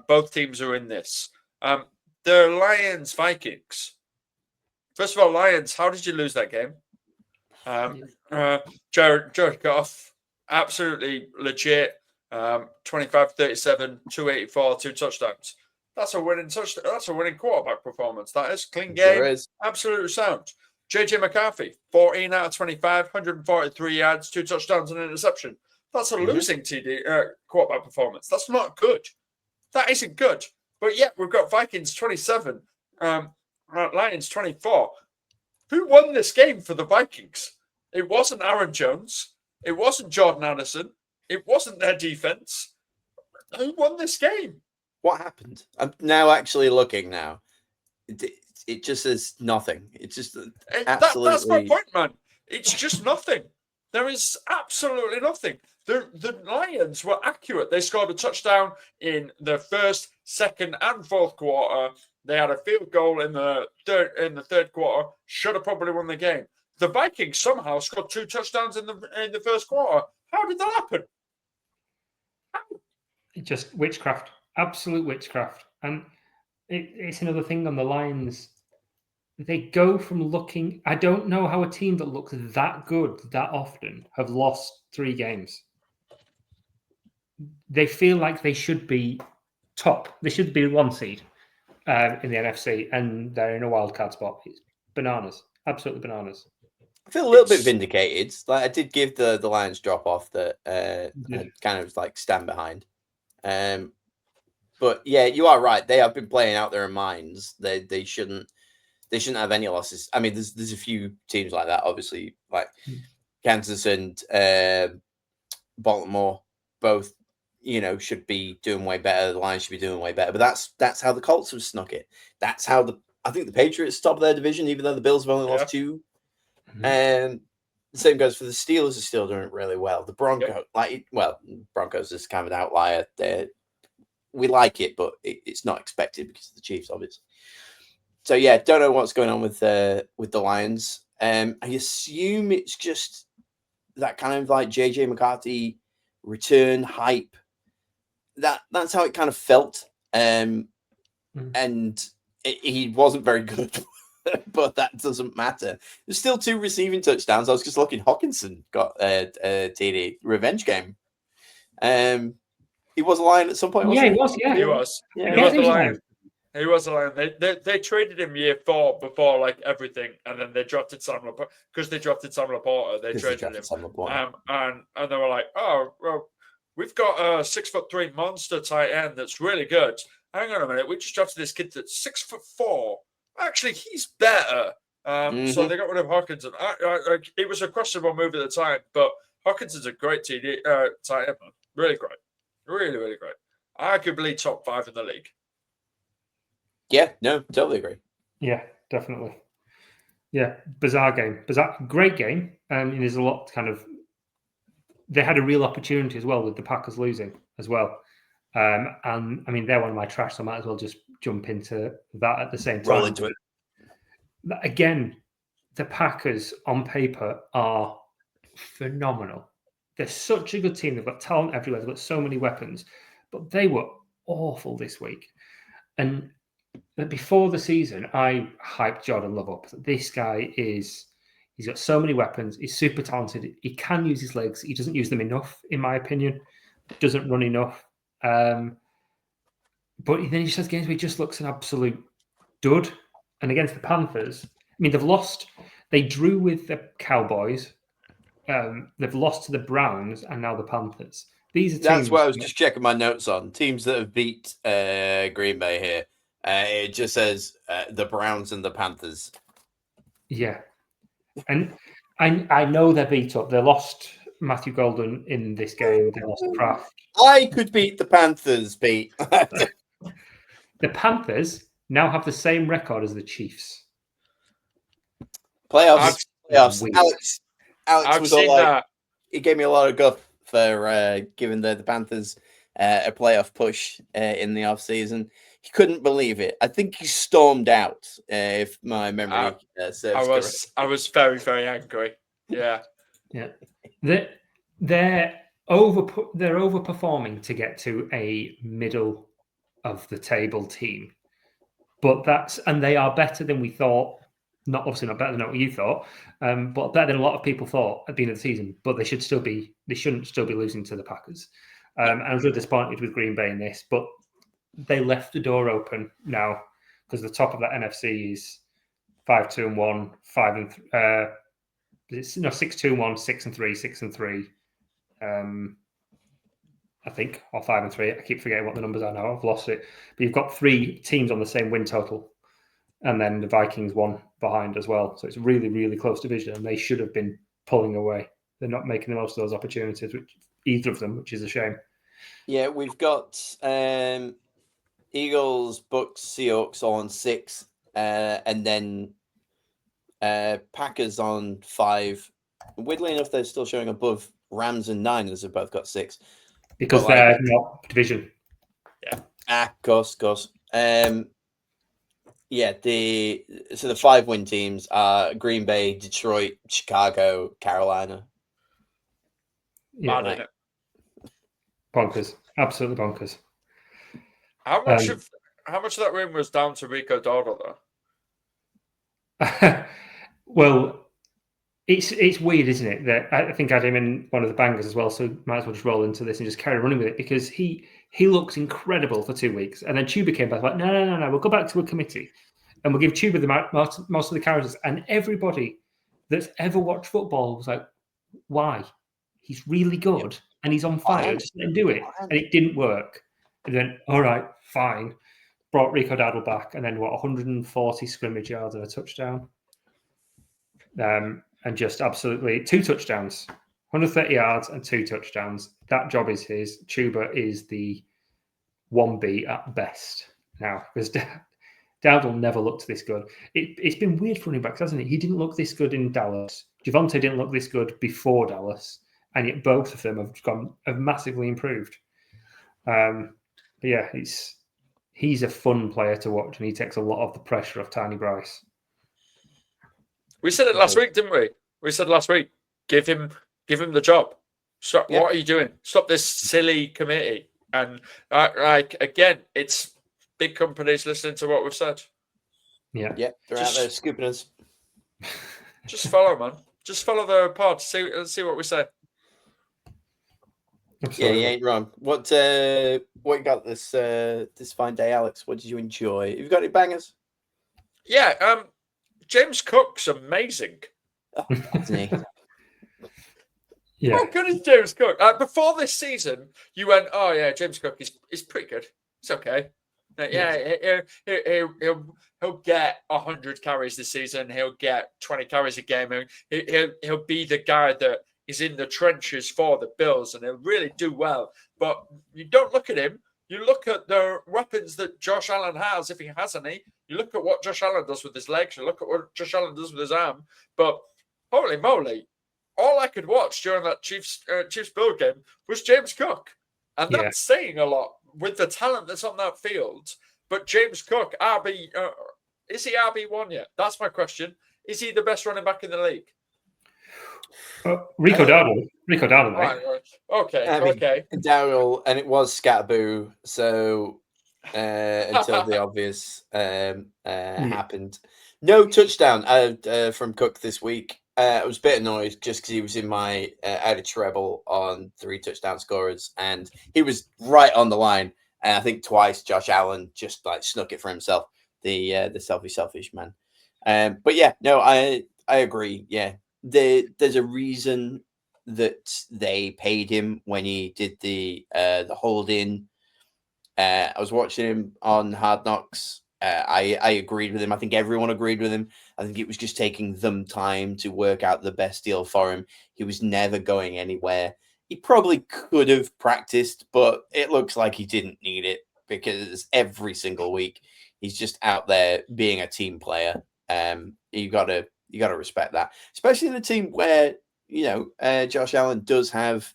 Both teams are in this. The Lions Vikings. First of all, Lions, how did you lose that game? Jared Goff, absolutely legit. 25-37, 284, 2 touchdowns. That's a winning touchdown. That's a winning quarterback performance. That is clean game. Sure is. Absolutely sound. JJ McCarthy, 14 out of 25, 143 yards, 2 touchdowns and an interception. That's a losing TD quarterback performance. That's not good. That isn't good. But yet we've got Vikings 27, Lions 24. Who won this game for the Vikings? It wasn't Aaron Jones. It wasn't Jordan Addison. It wasn't their defense. Who won this game? What happened? I'm now actually looking now. It just is nothing. It's just absolutely... That's my point, man. It's just nothing. There is absolutely nothing. The Lions were accurate. They scored a touchdown in the first, second, and fourth quarter. They had a field goal in the third quarter. Should have probably won the game. The Vikings somehow scored 2 touchdowns in the first quarter. How did that happen? How? Just witchcraft, absolute witchcraft. And it's another thing on the Lions. They go from looking... I don't know how a team that looks that good that often have lost 3 games. They feel like they should be top. They should be 1 seed in the NFC, and they're in a wild card spot. It's bananas. Absolutely bananas. I feel a little bit vindicated. Like I did give the Lions drop off that I'd kind of like stand behind. But yeah, you are right. They have been playing out their minds. They shouldn't have any losses. I mean, there's a few teams like that, obviously, like Kansas and Baltimore, both, should be doing way better. The Lions should be doing way better. But that's how the Colts have snuck it. That's how I think the Patriots top their division, even though the Bills have only lost 2. And the same goes for the Steelers. Are still doing really well. The Broncos, Broncos is kind of an outlier. We like it, but it's not expected because of the Chiefs, obviously. So yeah, don't know what's going on with the Lions. I assume it's just that kind of like JJ McCarthy return hype. That's how it kind of felt. And he wasn't very good. But that doesn't matter. There's still 2 receiving touchdowns. I was just looking. Hawkinson got a TD revenge game. He was a Lion at some point. He was. Yeah, he was. Yeah, he was a Lion. He was a Lion. They traded him year 4 before like everything, and then they drafted Sam Laporta because they drafted Sam Laporta. They traded him, and they were like, oh, well, we've got a 6'3" monster tight end that's really good. Hang on a minute, we just drafted this kid that's 6'4". Actually, he's better. So they got rid of Hawkinson. It was a questionable move at the time, but Hawkinson's a great TD tight end. Really great. Really, really great. Arguably top 5 in the league. Yeah, no, totally agree. Yeah, definitely. Yeah, bizarre game. Great game. And there's a lot they had a real opportunity as well with the Packers losing as well. And I mean, they're one of my trash, so I might as well just jump into that at the same time. Roll into it. Again, the Packers on paper are phenomenal. They're such a good team. They've got talent everywhere. They've got so many weapons, but they were awful this week. And before the season, I hyped Jordan Love up. This guy he's got so many weapons. He's super talented. He can use his legs. He doesn't use them enough, in my opinion. Doesn't run enough. But then he just has games where he just looks an absolute dud. And against the Panthers, I mean, they've lost. They drew with the Cowboys. They've lost to the Browns and now the Panthers. These are teams. That's what I was just checking my notes on. Teams that have beat Green Bay here. It just says the Browns and the Panthers. Yeah. And I know they're beat up. They lost Matthew Golden in this game. They lost Kraft. I could beat the Panthers, Pete. The Panthers now have the same record as the Chiefs. Playoffs. Weird. Alex I've was all seen like, that. he gave me a lot of guff for giving the Panthers a playoff push in the offseason. He couldn't believe it. I think he stormed out, if my memory serves correct. I was very, very angry. Yeah. Yeah. They're overperforming to get to a middle of the table team. But they are better than we thought. Obviously not better than what you thought, but better than a lot of people thought at the end of the season. But they shouldn't still be losing to the Packers. And I was really disappointed with Green Bay in this, but they left the door open now because the top of that NFC is 5-2-1, 6-2-1, 6-3, 6-3. I think, or 5-3. I keep forgetting what the numbers are now. I've lost it. But you've got 3 teams on the same win total, and then the Vikings 1 behind as well. So it's a really, really close division, and they should have been pulling away. They're not making the most of those opportunities, either of them, which is a shame. Yeah, we've got Eagles, Bucks, Seahawks all on 6, and then Packers on 5. Weirdly enough, they're still showing above Rams and Niners have both got 6. Because they're not division. Yeah. Of course. The 5-win teams are Green Bay, Detroit, Chicago, Carolina. Yeah, right. Bonkers. Absolutely bonkers. How much of that win was down to Rico Dowdle, though? Well, it's weird, isn't it? That I think I had him in one of the bangers as well, so might as well just roll into this and just carry running with it because he looks incredible for 2 weeks, and then Chuba came back like, no, we'll go back to a committee, and we'll give Chuba the most of the characters, and everybody that's ever watched football was like, why? He's really good, and he's on fire. Just let him do it, and it didn't work. And then, all right, fine. Brought Rico Dowdle back, and then 140 scrimmage yards and a touchdown. And just absolutely 2 touchdowns, 130 yards and 2 touchdowns. That job is his. Chuba is the 1B at best now because Dowdle never looked this good. It's been weird for running backs, hasn't it? He didn't look this good in Dallas. Javonte didn't look this good before Dallas, and yet both of them have massively improved. But yeah, he's a fun player to watch, and he takes a lot of the pressure off Tiny Bryce. We said it last week, didn't we? We said last week, give him the job. Stop. What are you doing? Stop this silly committee. And again, it's big companies listening to what we've said. Yeah, they're out there scooping us. Just follow, man. Just follow the pod. See what we say. Absolutely. Yeah, you ain't wrong. What you got this fine day, Alex? What did you enjoy? Have you got any bangers? Yeah, James Cook's amazing. Oh, isn't he? Yeah. How good is James Cook? Before this season, you went, "Oh yeah, James Cook is pretty good. It's okay. He'll get 100 carries this season. He'll get 20 carries a game. He'll be the guy that is in the trenches for the Bills, and he'll really do well." But you don't look at him. You look at the weapons that Josh Allen has, if he has any. You look at what Josh Allen does with his legs. You look at what Josh Allen does with his arm. But holy moly, all I could watch during that Chiefs Bill game was James Cook. And that's saying a lot with the talent that's on that field. But James Cook, is he RB1 yet? That's my question. Is he the best running back in the league? Rico Dowdle, mate. Right. Okay. Dowdle, and it was Scatterboo, so until the obvious happened. No touchdown from Cook this week. I was a bit annoyed just because he was in my out of treble on 3 touchdown scorers, and he was right on the line. And I think twice Josh Allen just snuck it for himself, the selfish man. But yeah, no, I agree. Yeah, there's a reason that they paid him when he did the hold in. I was watching him on Hard Knocks I agreed with him. I think everyone agreed with him. I think it was just taking them time to work out the best deal for him. He was never going anywhere. He probably could have practiced, but it looks like he didn't need it because every single week he's just out there being a team player. You gotta respect that, especially in a team where Josh Allen does have.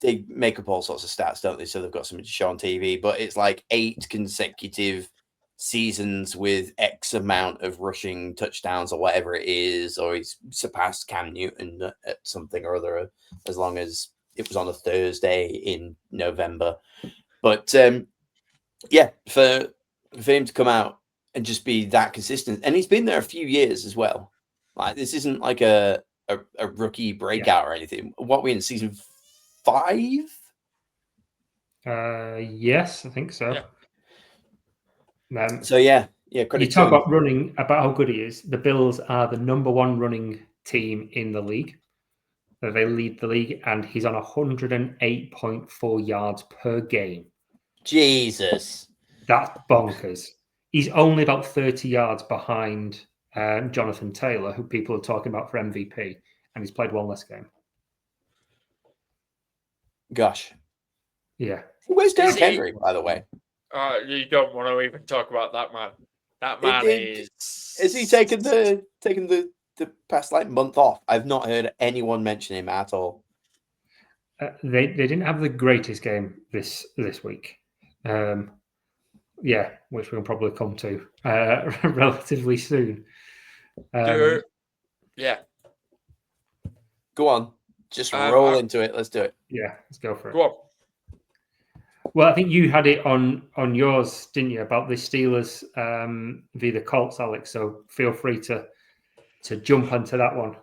They make up all sorts of stats, don't they? So they've got something to show on TV, but it's like 8 consecutive seasons with X amount of rushing touchdowns or whatever it is, or he's surpassed Cam Newton at something or other, as long as it was on a Thursday in November. But yeah, for him to come out and just be that consistent, and he's been there a few years as well. Like, this isn't like a rookie breakout or anything. What are we in season 5? Yes, I think so. Yeah. So yeah. You talk about running, about how good he is. The Bills are the number 1 running team in the league. They lead the league, and he's on 108.4 yards per game. Jesus, that's bonkers. He's only about 30 yards behind Jonathan Taylor, who people are talking about for MVP, and he's played one less game. Gosh. Yeah. Where's Derrick Henry, by the way? You don't want to even talk about that man. That man is he taken the past month off? I've not heard anyone mention him at all. They didn't have the greatest game this week. Yeah, which we'll probably come to relatively soon. Yeah. Go on. Just roll into it. Let's do it. Yeah, let's go for it. Go on. Well, I think you had it on yours, didn't you, about the Steelers via the Colts, Alex? So feel free to jump onto that one.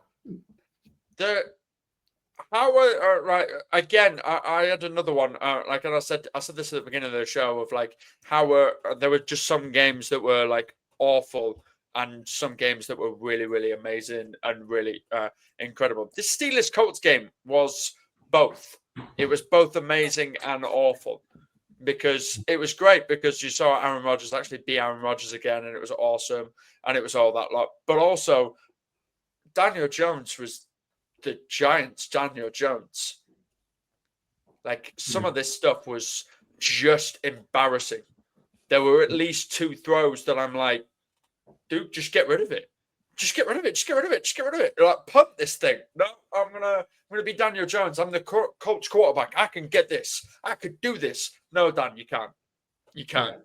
Right again, I had another one. And I said this at the beginning of the show of how there were just some games that were awful and some games that were really, really amazing and really incredible. This Steelers Colts game was both. It was both amazing and awful because it was great because you saw Aaron Rodgers actually be Aaron Rodgers again, and it was awesome, and it was all that lot. But also, Daniel Jones was the Giants' Daniel Jones. Some of this stuff was just embarrassing. There were at least 2 throws that I'm like, dude, just get rid of it. Just get rid of it. Just get rid of it. Just get rid of it. Punt this thing. No, I'm gonna be Daniel Jones. I'm the Colts quarterback. I can get this. I could do this. No, Dan, you can't. You can't.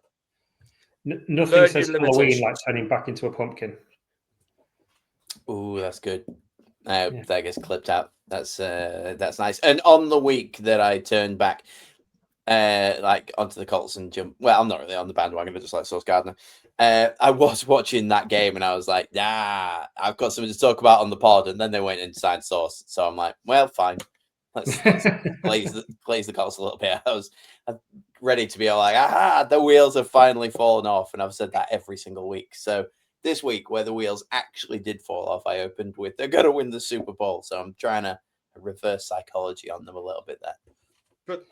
Nothing says Halloween like turning back into a pumpkin. Ooh, that's good. That gets clipped out. That's nice. And on the week that I turned back, onto the Colts and jump. Well, I'm not really on the bandwagon. I just like Sauce Gardner. I was watching that game and I was like, nah, I've got something to talk about on the pod. And then they went and signed Sauce. So I'm like, well, fine. Let's blaze the Colts a little bit. I was ready to be like, the wheels have finally fallen off. And I've said that every single week. So this week, where the wheels actually did fall off, I opened with they're going to win the Super Bowl. So I'm trying to reverse psychology on them a little bit there. But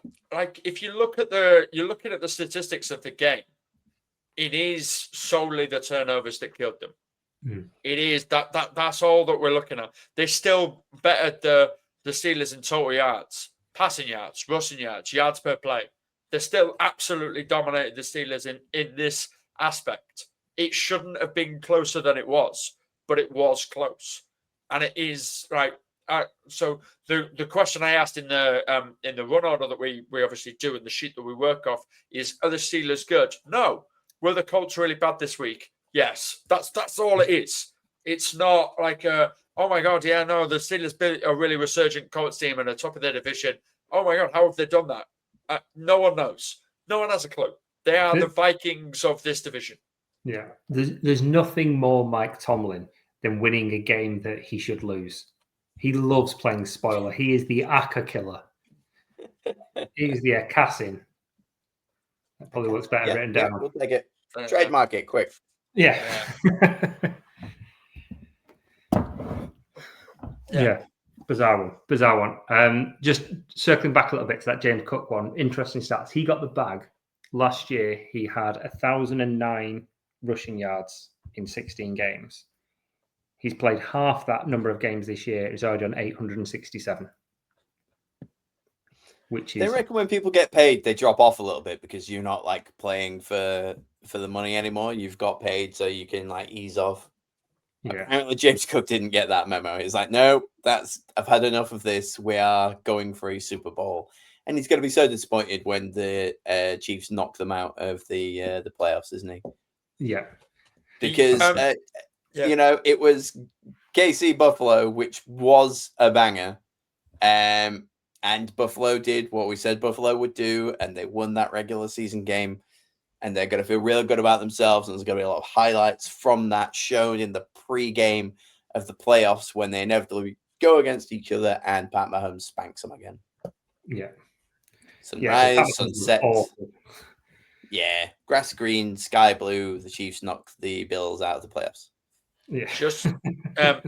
if you're looking at the statistics of the game, it is solely the turnovers that killed them. It is that's all that we're looking at. They still bettered the Steelers in total yards, passing yards, rushing yards, yards per play. They still absolutely dominated the Steelers in this aspect. It shouldn't have been closer than it was, but it was close, and it is so the question I asked in the run order that we obviously do in the sheet that we work off is: are the Steelers good? No. Were the Colts really bad this week? Yes. That's all it is. It's not oh my God, yeah, no, the Steelers built a really resurgent Colts team and are top of their division. Oh my God, how have they done that? No one knows. No one has a clue. They are the Vikings of this division. Yeah, there's nothing more Mike Tomlin than winning a game that he should lose. He loves playing spoiler. He is the Aka killer. He is the Akassin. That probably looks better written down. We'll take it. Trademark it quick. Yeah. Yeah. Bizarre one. Just circling back a little bit to that James Cook one. Interesting stats. He got the bag last year he had 1,009 rushing yards in 16 games. He's played half that number of games this year. He's already done 867. Which is... They reckon when people get paid, they drop off a little bit because you're not like playing for the money anymore. You've got paid, so you can like ease off. Yeah. Apparently, James Cook didn't get that memo. He's like, no, I've had enough of this. We are going for a Super Bowl, and he's going to be so disappointed when the Chiefs knock them out of the playoffs, isn't he? Yeah, because you know, it was KC Buffalo, which was a banger, and Buffalo did what we said Buffalo would do, and they won that regular season game. And they're going to feel really good about themselves. And there's going to be a lot of highlights from that shown in the pre-game of the playoffs when they inevitably go against each other and Pat Mahomes spanks them again. Yeah. Sunrise, sunset. Yeah. Grass green, sky blue. The Chiefs knocked the Bills out of the playoffs. Yeah.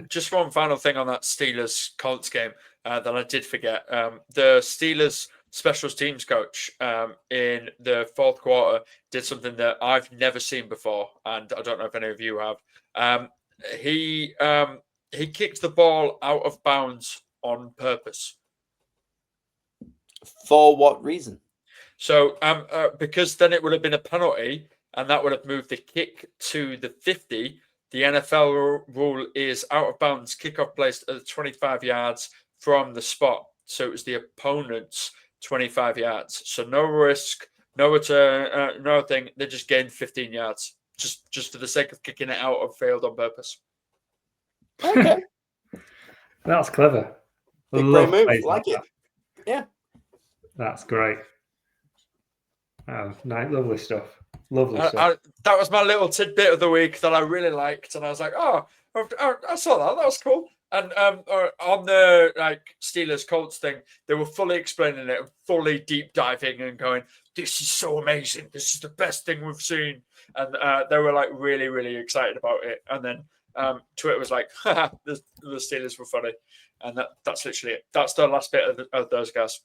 Just one final thing on that Steelers Colts game that I did forget. The Steelers special teams coach in the fourth quarter did something that I've never seen before, and I don't know if any of you have. He kicked the ball out of bounds on purpose. For what reason? So because then it would have been a penalty, and that would have moved the kick to the 50. The NFL rule is out of bounds kickoff placed at 25 yards from the spot. So it was the opponent's 25 yards. So no risk, no return, no thing. They just gained 15 yards just for the sake of kicking it out of field on purpose. Okay. That's clever. Big brain move. Like it. Yeah. That's great. Oh, nice, lovely stuff. Lovely stuff. That was my little tidbit of the week that I really liked, and I was like, "Oh, I saw that. That was cool." And on the Steelers Colts thing, they were fully explaining it, fully deep diving, and going, "This is so amazing. This is the best thing we've seen." And they were like really, really excited about it. And then Twitter was like, "The Steelers were funny," and that's literally it. That's the last bit of those guys.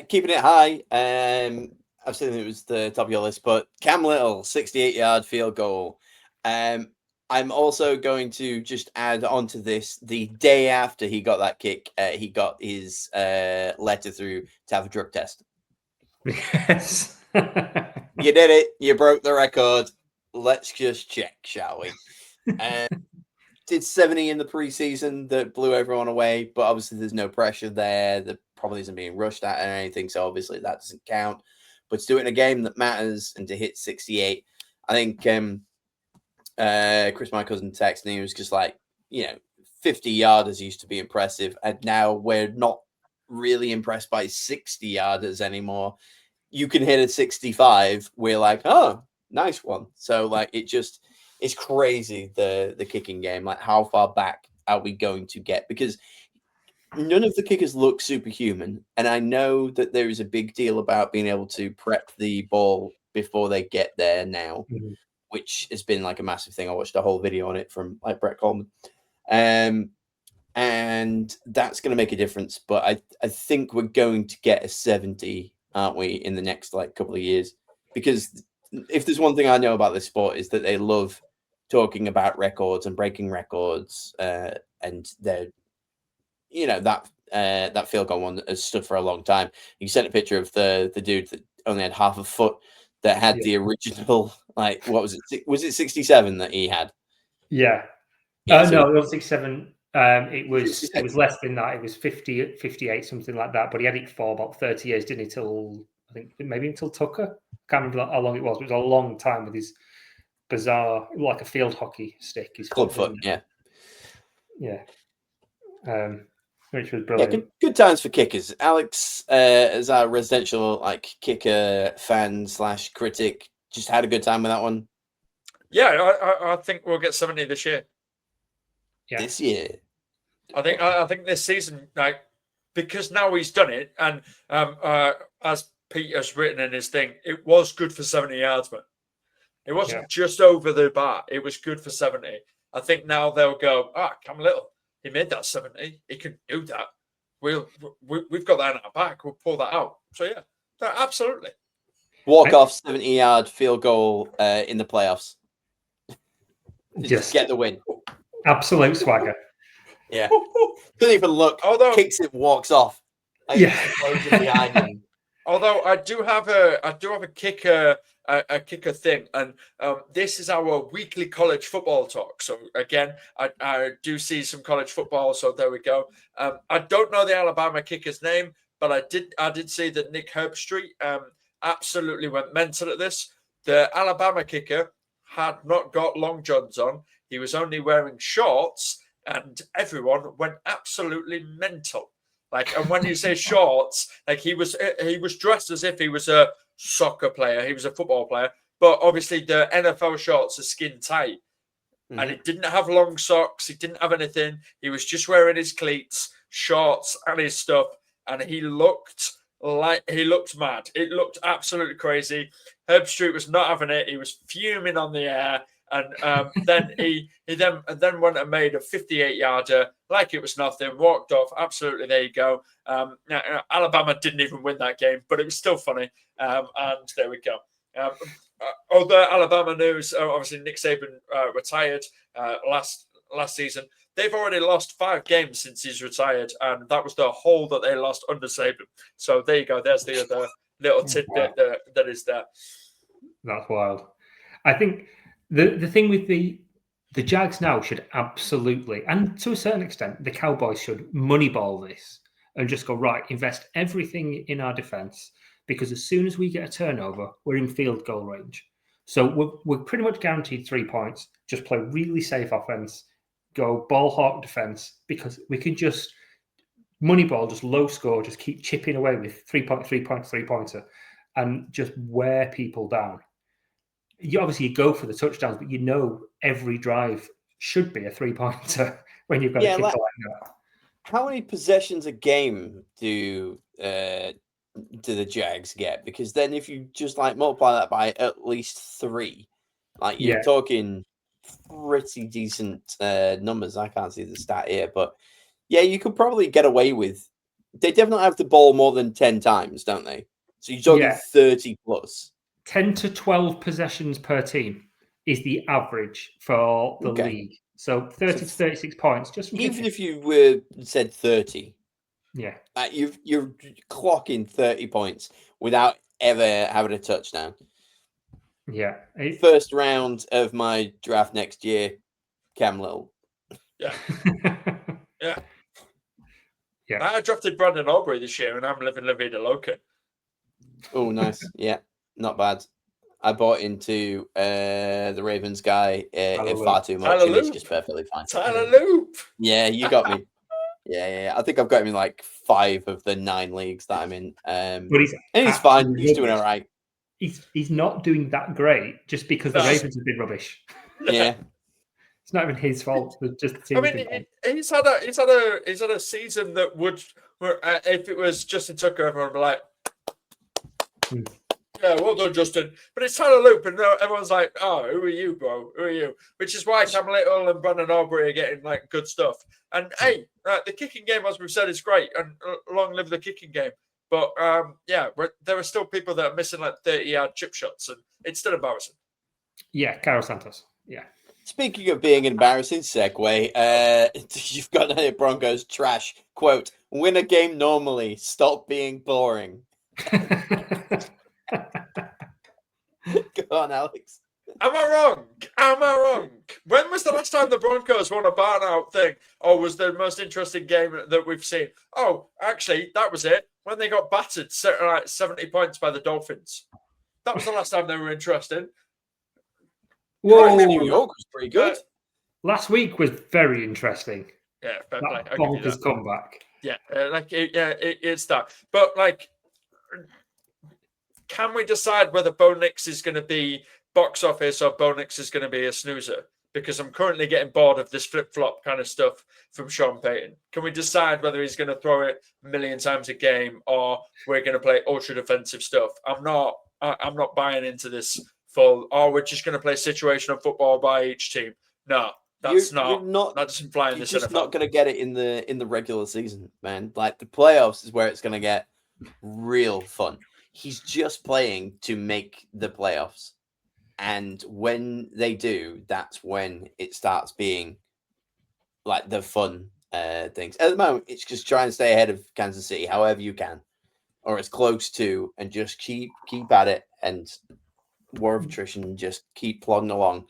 Keeping it high, I've seen it was the top of your list, but Cam Little, 68-yard field goal. I'm also going to just add on to this, the day after he got that kick, he got his letter through to have a drug test. Yes. You did it. You broke the record. Let's just check, shall we? Did 70 in the preseason that blew everyone away, but obviously there's no pressure there. That probably isn't being rushed at or anything, so obviously that doesn't count. But to do it in a game that matters and to hit 68, I think Chris, my cousin, texted me. He was just like, 50-yarders used to be impressive, and now we're not really impressed by 60-yarders anymore. You can hit a 65. We're like, oh, nice one. So it's crazy, the kicking game. Like, how far back are we going to get? Because none of the kickers look superhuman. And I know that there is a big deal about being able to prep the ball before they get there now, which has been like a massive thing. I watched a whole video on it from Brett Coleman. And that's going to make a difference. But I think we're going to get a 70, aren't we, in the next couple of years? Because if there's one thing I know about this sport is that they love talking about records and breaking records, and they're, that field goal one has stood for a long time. You sent a picture of the dude that only had half a foot that had the original, what was it? Was it 67 that he had? Yeah. No, it was 67. It was less than that. It was 50, 58, something like that. But he had it for about 30 years, didn't he? Till I think maybe until Tucker. I can't remember how long it was. But it was a long time with his bizarre, like a field hockey stick. His club foot, yeah. Which was brilliant. Yeah, good times for kickers. Alex, as our residential kicker fan / critic, just had a good time with that one. Yeah, I think we'll get 70 this year. Yeah. This year, I think this season, because now he's done it, and as Pete has written in his thing, it was good for 70 yards, man. It wasn't just over the bar; it was good for 70. I think now they'll go, Cam Little, he made that 70. He can do that. We've got that in our back. We'll pull that out. So yeah, Absolutely. Walk-off 70-yard field goal in the playoffs. Just get the win. Absolute swagger. Yeah. Doesn't even look. Although kicks it, walks off. Like, explosion behind him. Although I do have a kicker thing, and this is our weekly college football talk. So again, I do see some college football. So there we go. I don't know the Alabama kicker's name, but I did see that Nick Herbstreit absolutely went mental at this. The Alabama kicker had not got long johns on. He was only wearing shorts, and everyone went absolutely mental. Like, and when you say shorts, like he was dressed as if he was a soccer player, he was a football player, but obviously the NFL shorts are skin tight, and he didn't have long socks, he didn't have anything. He was just wearing his cleats, shorts, and his stuff, and he looked mad. It looked absolutely crazy. Herbstreit was not having it. He was fuming on the air. And then he then went and made a 58-yarder like it was nothing, walked off. Absolutely, there you go. Alabama didn't even win that game, but it was still funny. And there we go. Other Alabama news, obviously Nick Saban retired last season. They've already lost 5 games since he's retired, and that was the whole that they lost under Saban. So there you go. There's the other little tidbit that is there. That's wild. I think the thing with the Jags now should absolutely, and to a certain extent, the Cowboys should moneyball this and just go, right, invest everything in our defense, because as soon as we get a turnover, we're in field goal range. So we're pretty much guaranteed 3 points. Just play really safe offense, go ball hawk defense, because we can just moneyball, just low score, just keep chipping away with 3-pointer, and just wear people down. You obviously go for the touchdowns, but you know every drive should be a 3-pointer when you've got a kicker like that. How many possessions a game do the Jags get? Because then if you just like multiply that by at least 3, like you're talking pretty decent numbers. I can't see the stat here, but yeah, you could probably get away with. They definitely have the ball more than 10 times, don't they? So you're talking 30 plus. 10 to 12 possessions per team is the average for the league. So 30 to 36 points. Just even if you said 30, you're clocking 30 points without ever having a touchdown. Yeah. First round of my draft next year, Cam Little. Yeah. I drafted Brandon Aubrey this year, and I'm living La Vida Loca. Oh, nice. Yeah, not bad. I bought into the Ravens guy far too much, and it's just perfectly fine. Tyler Loop. Yeah, you got me. Yeah. I think I've got him in like 5 of the 9 leagues that I'm in. But he's fine. He's doing all right. He's not doing that great just because the Ravens have been rubbish. Yeah. It's not even his fault. Just the team. He's had a season that would, if it was Justin Tucker, everyone would be like, yeah, well done, Justin. But it's Tyler Loop, and everyone's like, oh, who are you, bro? Who are you? Which is why Cam Little and Brandon Aubrey are getting like good stuff. And hey, the kicking game, as we've said, is great, and long live the kicking game. But there are still people that are missing like 30-yard chip shots, and it's still embarrassing. Yeah, Carlos Santos. Yeah. Speaking of being embarrassing, segue, you've got the Broncos trash. Quote, win a game normally, stop being boring. Go on, Alex. Am I wrong? When was the last time the Broncos won a barn-out thing? Or was the most interesting game that we've seen? Oh, actually, that was it. When they got battered 70 points by the Dolphins. That was the last time they were interesting. Whoa, New York was pretty good. Last week was very interesting. Yeah, that bonkers comeback. Yeah, it's that. But like, can we decide whether Bo Nix is going to be box office or Bo Nix is going to be a snoozer? Because I'm currently getting bored of this flip-flop kind of stuff from Sean Payton. Can we decide whether he's going to throw it a million times a game or we're going to play ultra defensive stuff? I'm not buying into this full, we're just going to play situational football by each team. No, that doesn't fly in this NFL. You're just not going to get it in the regular season, man. Like the playoffs is where it's going to get real fun. he's just playing to make the playoffs. And when they do, that's when it starts being like the fun things. At the moment, it's just try and stay ahead of Kansas City however you can, or as close to, and just keep at it. And war of attrition, just keep plodding along.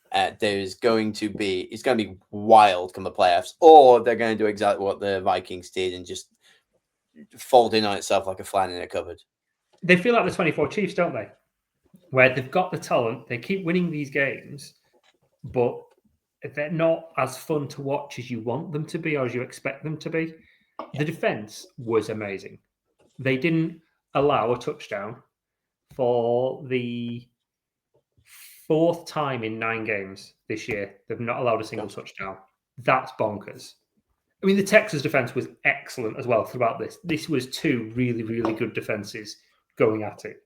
It's going to be wild come the playoffs, or they're going to do exactly what the Vikings did and just fold in on itself like a fly in a cupboard. They feel like the 24 Chiefs, don't they? Where they've got the talent, they keep winning these games, but they're not as fun to watch as you want them to be or as you expect them to be. The defense was amazing. They didn't allow a touchdown for the fourth time in 9 games this year. They've not allowed a single touchdown. That's bonkers. I mean, the Texans defense was excellent as well throughout this. This was 2 really, really good defenses going at it.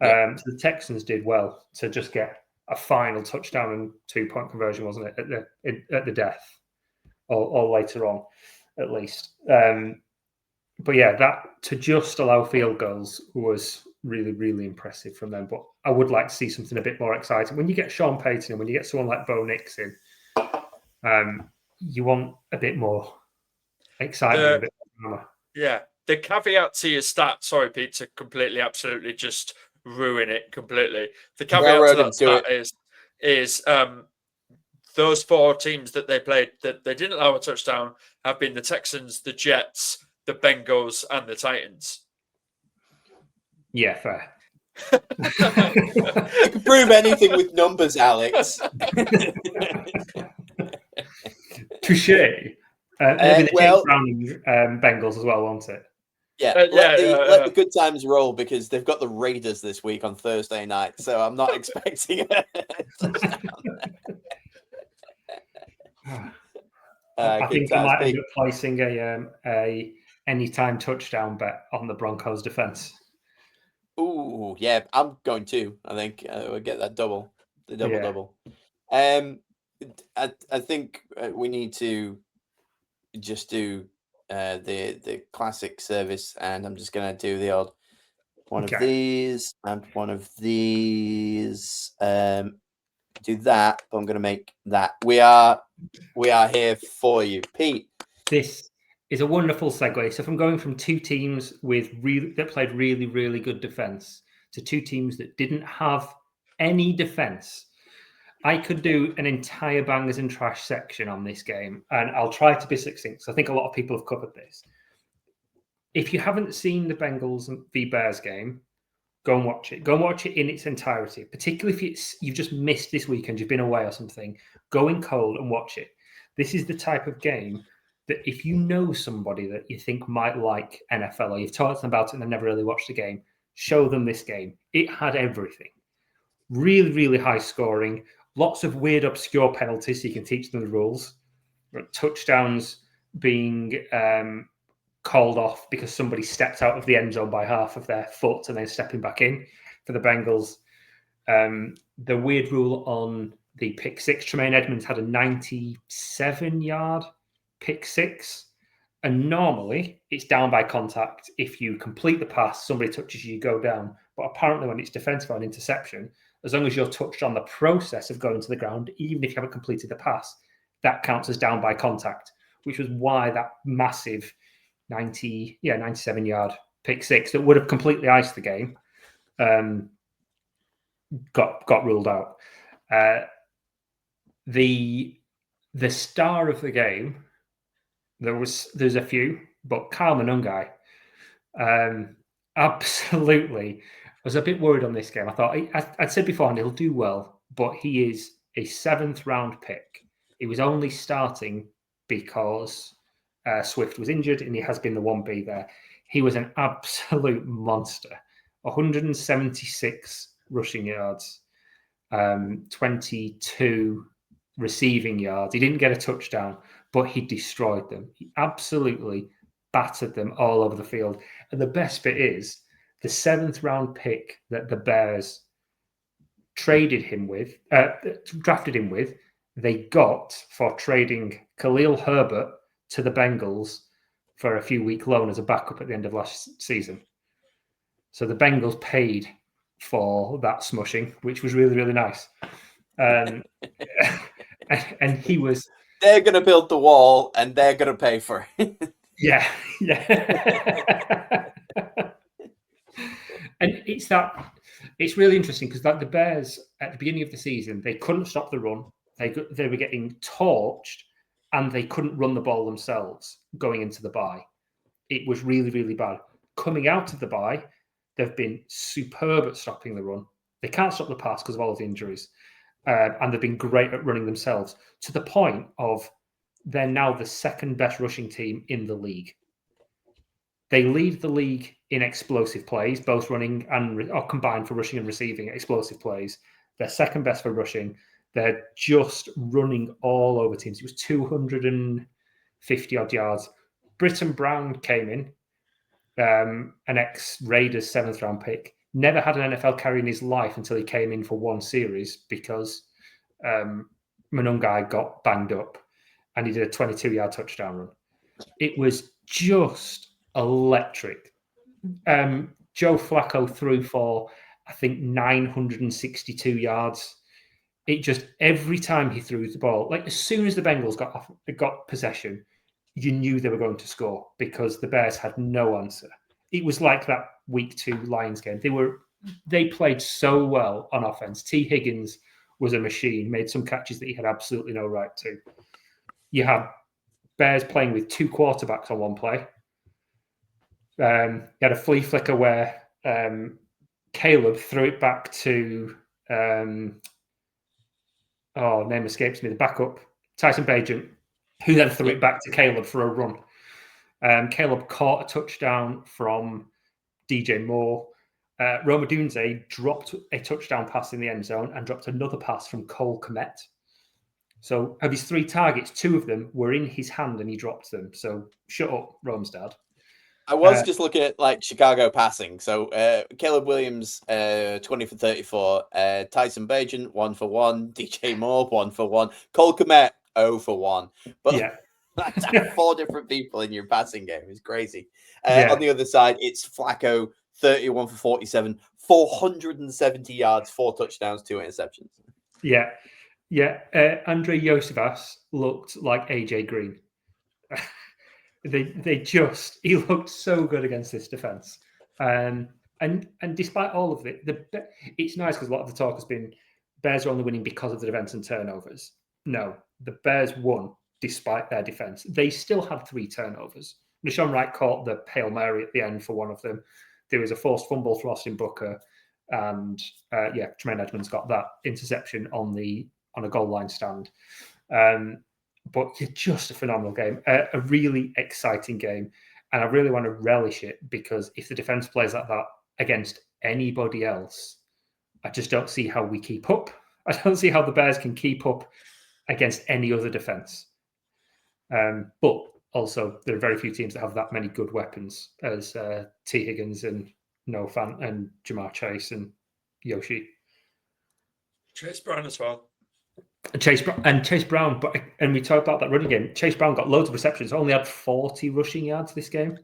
So the Texans did well to just get a final touchdown and 2-point conversion, wasn't it, at the death, or later on, at least. But yeah, that to just allow field goals was really, really impressive from them. But I would like to see something a bit more exciting. When you get Sean Payton and when you get someone like Bo Nix in, you want a bit more excitement. A bit more. Yeah. The caveat to your stat, sorry, Pete, to completely, absolutely just ruin it completely. The caveat to that stat is those 4 teams that they played that they didn't allow a touchdown have been the Texans, the Jets, the Bengals, and the Titans. Yeah, fair. You can prove anything with numbers, Alex. Touche. Well, Bengals as well, won't it? Yeah, let the good times roll because they've got the Raiders this week on Thursday night, so I'm not expecting a touchdown. I think I might end up placing a anytime touchdown bet on the Broncos defense. Ooh, yeah, I'm going to. I think we'll get that double. I think we need to just do the classic service, and I'm just going to do the odd one of these and one of these. Do that, but I'm going to make that. We are here for you, Pete. This is a wonderful segue. So from going from 2 teams that played really, really good defense to 2 teams that didn't have any defense, I could do an entire bangers and trash section on this game, and I'll try to be succinct. So I think a lot of people have covered this. If you haven't seen the Bengals v Bears game, go and watch it. Go and watch it in its entirety, particularly if you've just missed this weekend, you've been away or something. Go in cold and watch it. This is the type of game that if you know somebody that you think might like NFL or you've talked to them about it and they've never really watched the game, show them this game. It had everything. Really, really high scoring. Lots of weird, obscure penalties so you can teach them the rules. Touchdowns being called off because somebody stepped out of the end zone by half of their foot and then stepping back in for the Bengals. The weird rule on the pick 6. Tremaine Edmonds had a 97-yard pick 6. And normally it's down by contact. If you complete the pass, somebody touches you, you go down. But apparently when it's defensive or an interception, as long as you're touched on the process of going to the ground, even if you haven't completed the pass, that counts as down by contact, which was why that massive 97-yard pick 6 that would have completely iced the game got ruled out. The star of the game, there's a few, but Kyle Monungai, absolutely. I was a bit worried on this game. I thought I'd said beforehand he'll do well, but he is a 7th round pick. He was only starting because Swift was injured, and he has been the 1B there. He was an absolute monster. 176 rushing yards, 22 receiving yards. He didn't get a touchdown, but he destroyed them. He absolutely battered them all over the field. And the best bit is the 7th round pick that the Bears drafted him with, they got for trading Khalil Herbert to the Bengals for a few-week loan as a backup at the end of last season. So the Bengals paid for that smushing, which was really, really nice. And he was... They're going to build the wall and they're going to pay for it. Yeah. And it's really interesting because like the Bears at the beginning of the season, they couldn't stop the run. They were getting torched and they couldn't run the ball themselves going into the bye. It was really, really bad. Coming out of the bye, they've been superb at stopping the run. They can't stop the pass because of all of the injuries. And they've been great at running themselves to the point of they're now the second best rushing team in the league. They lead the league in explosive plays, both running or combined for rushing and receiving explosive plays. They're second best for rushing. They're just running all over teams. It was 250 odd yards. Britton Brown came in, an ex-Raiders 7th round pick. Never had an NFL carry in his life until he came in for one series because Monungai got banged up and he did a 22-yard touchdown run. It was just electric. Joe Flacco threw for, I think, 962 yards. It just, every time he threw the ball, like as soon as the Bengals got possession, you knew they were going to score because the Bears had no answer. It was like that week 2 Lions game. They played so well on offense. T. Higgins was a machine, made some catches that he had absolutely no right to. You had Bears playing with 2 quarterbacks on one play. He had a flea flicker where Caleb threw it back to name escapes me, the backup, Tyson Bagent, who then threw it back to Caleb for a run. Caleb caught a touchdown from DJ Moore. Rome Odunze dropped a touchdown pass in the end zone and dropped another pass from Cole Kmet. So of his 3 targets, 2 of them were in his hand and he dropped them. So shut up, Rome's dad. I was just looking at like Chicago passing. So Caleb Williams, 20 for 34. Tyson Bagent, 1 for 1. DJ Moore, 1 for 1. Cole Kmet, 0 for 1. But yeah. that's 4 different people in your passing game. It's crazy. On the other side, it's Flacco, 31 for 47, 470 yards, 4 touchdowns, 2 interceptions. Yeah. Andre Josefas looked like AJ Green. He looked so good against this defense. And despite all of it, it's nice because a lot of the talk has been Bears are only winning because of the defense and turnovers. No, the Bears won despite their defense. They still had 3 turnovers. Rashawn Wright caught the Hail Mary at the end for one of them. There was a forced fumble for Austin Booker. And Tremaine Edmonds got that interception on a goal line stand. But just a phenomenal game, a really exciting game. And I really want to relish it because if the defense plays like that against anybody else, I just don't see how we keep up. I don't see how the Bears can keep up against any other defense. But also, there are very few teams that have that many good weapons as T. Higgins and Noah Fant and Jamar Chase and Yoshi. Chase Brown as well. Chase Brown, and we talked about that running game. Chase Brown got loads of receptions, only had 40 rushing yards this game.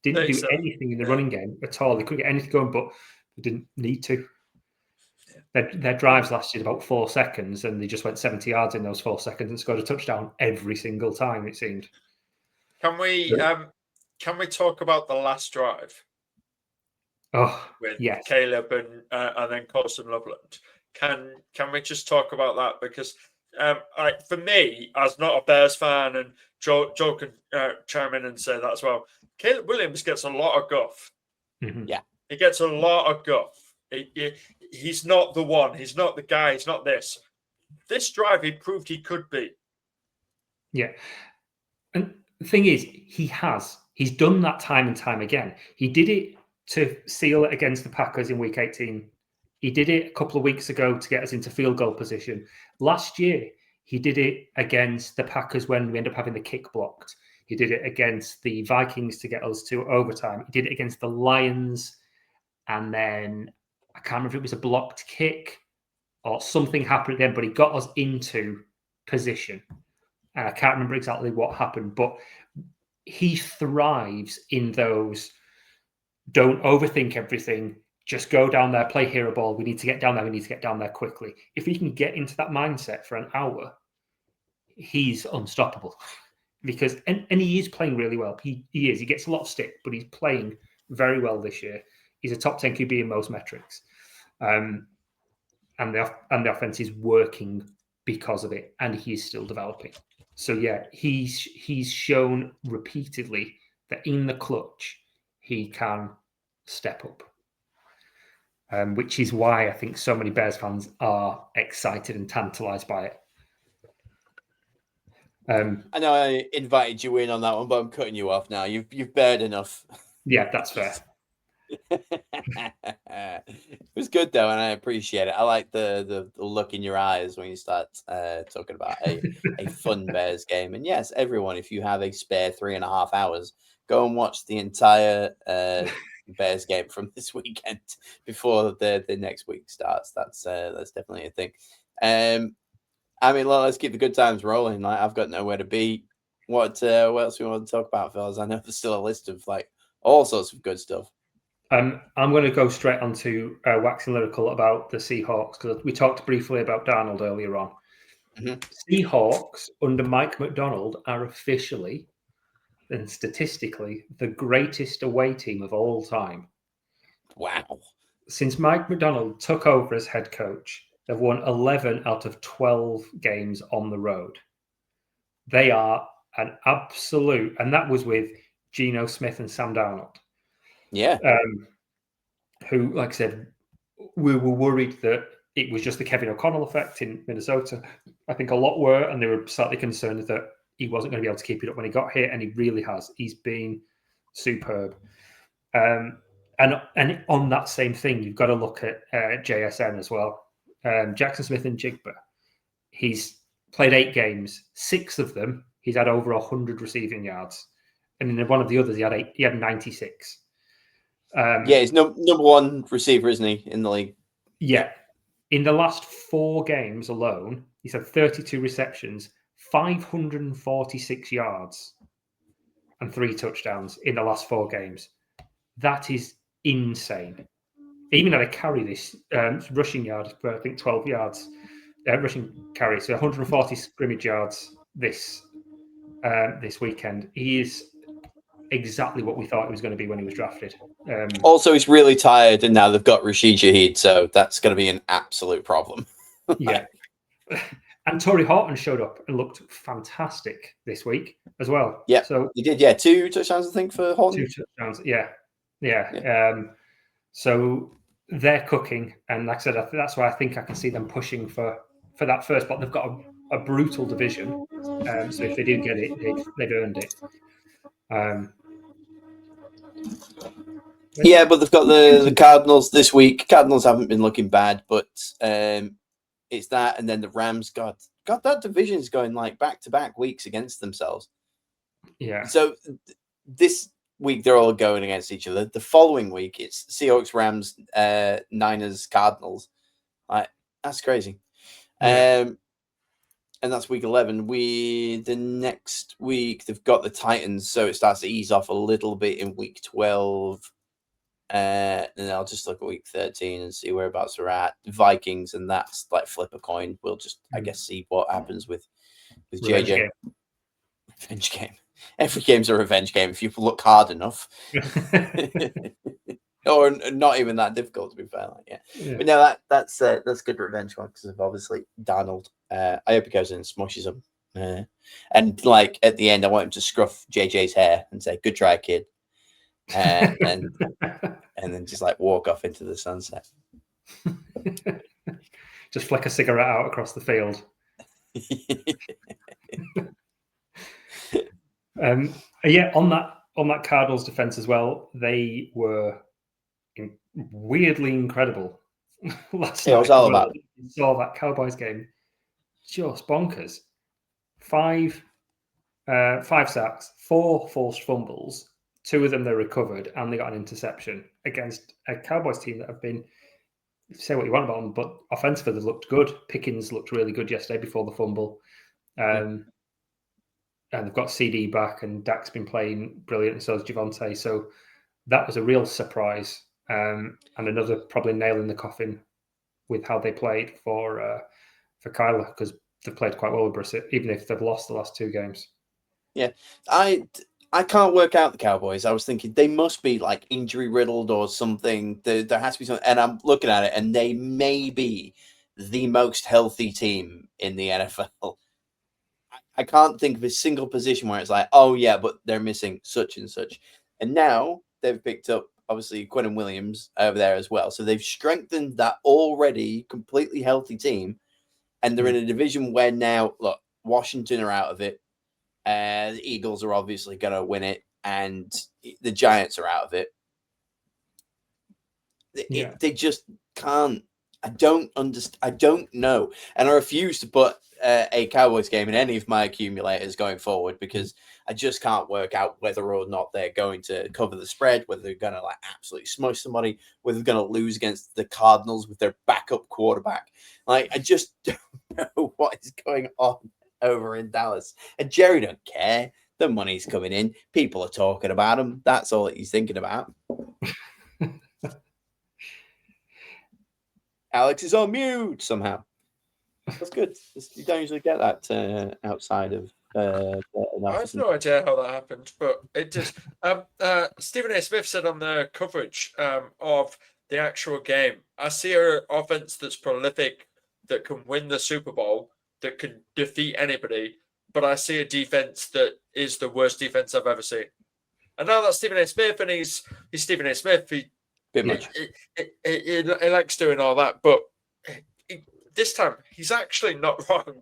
Didn't do anything in the running game at all. They couldn't get anything going, but they didn't need to. Their drives lasted about 4 seconds, and they just went 70 yards in those 4 seconds and scored a touchdown every single time, it seemed. Can we talk about the last drive? Oh, with yes. Caleb and then Colson Loveland. Can we just talk about that? Because for me, as not a Bears fan, and Joe can chime in and say that as well, Caleb Williams gets a lot of guff. Mm-hmm. Yeah. He gets a lot of guff. He's not the one. He's not the guy. He's not this. This drive, he proved he could be. Yeah. And the thing is, he's done that time and time again. He did it to seal it against the Packers in week 18. He did it a couple of weeks ago to get us into field goal position. Last year, he did it against the Packers when we ended up having the kick blocked. He did it against the Vikings to get us to overtime. He did it against the Lions. And then I can't remember if it was a blocked kick or something happened then, but he got us into position. And I can't remember exactly what happened, but he thrives in those Don't overthink everything. Just go down there, play hero ball. We need to get down there. We need to get down there quickly. If he can get into that mindset for an hour, he's unstoppable. Because and he is playing really well. He is. He gets a lot of stick, but he's playing very well this year. He's a top 10 QB in most metrics. And the offense is working because of it, and he is still developing. So yeah, he's shown repeatedly that in the clutch he can step up, which is why I think so many Bears fans are excited and tantalized by it. I know I invited you in on that one, but I'm cutting you off now. You've bared enough. Yeah, that's fair. It was good though, and I appreciate it. I like the look in your eyes when you start talking about a fun Bears game. And yes, everyone, if you have a spare 3.5 hours, go and watch the entire Bears game from this weekend before the next week starts. That's definitely a thing. I mean, let's keep the good times rolling. Like, I've got nowhere to be. What else we want to talk about, fellas? I know there's still a list of like all sorts of good stuff. I'm going to go straight on to waxing lyrical about the Seahawks, because we talked briefly about Darnold earlier on. Mm-hmm. Seahawks under Mike McDonald are officially and statistically the greatest away team of all time. Wow. Since Mike McDonald took over as head coach, they've won 11 out of 12 games on the road. They are an absolute, and that was with Geno Smith and Sam Darnold. Yeah. Who, like I said, we were worried that it was just the Kevin O'Connell effect in Minnesota. I think a lot were, and they were slightly concerned that he wasn't going to be able to keep it up when he got here, and he really has. He's been superb. And on that same thing, you've got to look at JSN as well. Jackson Smith and Jigba. He's played 8 games. 6 of them, he's had over 100 receiving yards. And in one of the others, he had 96. Yeah, he's number one receiver, isn't he, in the league? Yeah. In the last 4 games alone, he's had 32 receptions, 546 yards, and 3 touchdowns in the last 4 games. That is insane. He even had a carry this rushing yard for, I think, 12 yards. Rushing carry, so 140 scrimmage yards this weekend. He is exactly what we thought he was going to be when he was drafted. Also, he's really tired, and now they've got Rashid Shaheed, so that's going to be an absolute problem. Yeah. And Torrey Horton showed up and looked fantastic this week as well. Yeah, so he did. Yeah, 2 touchdowns, I think, for Horton. 2 touchdowns. Yeah. So they're cooking, and like I said, that's why I think I can see them pushing for that first spot. They've got a brutal division, so if they do get it, they've earned it. Yeah, but they've got the Cardinals this week. Cardinals haven't been looking bad, but it's that, and then the Rams. God, that division's going like back-to-back weeks against themselves. Yeah. So this week they're all going against each other. The following week it's Seahawks, Rams, Niners, Cardinals. Like, that's crazy. Yeah. And that's week 11. The next week they've got the Titans, so it starts to ease off a little bit in week 12. And I'll just look at week 13 and see whereabouts we're at. Vikings, and that's like flip a coin. We'll just, I guess, see what happens with Revenge JJ. game. Revenge game. Every game's a revenge game if you look hard enough. Or not even that difficult, to be fair. Like, yeah. But no, that's good revenge one because of obviously Darnold. I hope he goes in and smushes him. And like at the end, I want him to scruff JJ's hair and say, "Good try, kid," and then just like walk off into the sunset. Just flick a cigarette out across the field. Yeah, on that Cardinals defense as well, they were weirdly incredible last night. It was all about. You saw that Cowboys game, just bonkers. 5 sacks, 4 forced fumbles, 2 of them they recovered, and they got an interception against a Cowboys team that have been, say what you want about them, but offensively they looked good. Pickens looked really good yesterday before the fumble. And they've got CD back, and Dak's been playing brilliant, and so has Javonte. So that was a real surprise, and another probably nail in the coffin with how they played for Kyler, because they've played quite well with Brissett, even if they've lost the last 2 games. Yeah, I can't work out the Cowboys. I was thinking they must be like injury riddled or something. There has to be something, and I'm looking at it, and they may be the most healthy team in the NFL. I can't think of a single position where it's like, oh yeah, but they're missing such and such. And now they've picked up obviously Quinn Williams over there as well, so they've strengthened that already completely healthy team, and they're in a division where now look, Washington are out of it. The Eagles are obviously going to win it, and the Giants are out of it. They just can't. I don't understand. I don't know, and I refuse to put a Cowboys game in any of my accumulators going forward because I just can't work out whether or not they're going to cover the spread, whether they're going to like absolutely smush somebody, whether they're going to lose against the Cardinals with their backup quarterback. Like I just don't know what is going on over in Dallas. And Jerry don't care. The money's coming in. People are talking about him. That's all that he's thinking about. Alex is on mute somehow. That's good. You don't usually get that outside of. I have no idea how that happened, but it did. Stephen A. Smith said on the coverage of the actual game, I see an offense that's prolific, that can win the Super Bowl, that can defeat anybody, but I see a defense that is the worst defense I've ever seen. And now that's Stephen A. Smith, and he's Stephen A. Smith. He likes doing all that, but this time he's actually not wrong.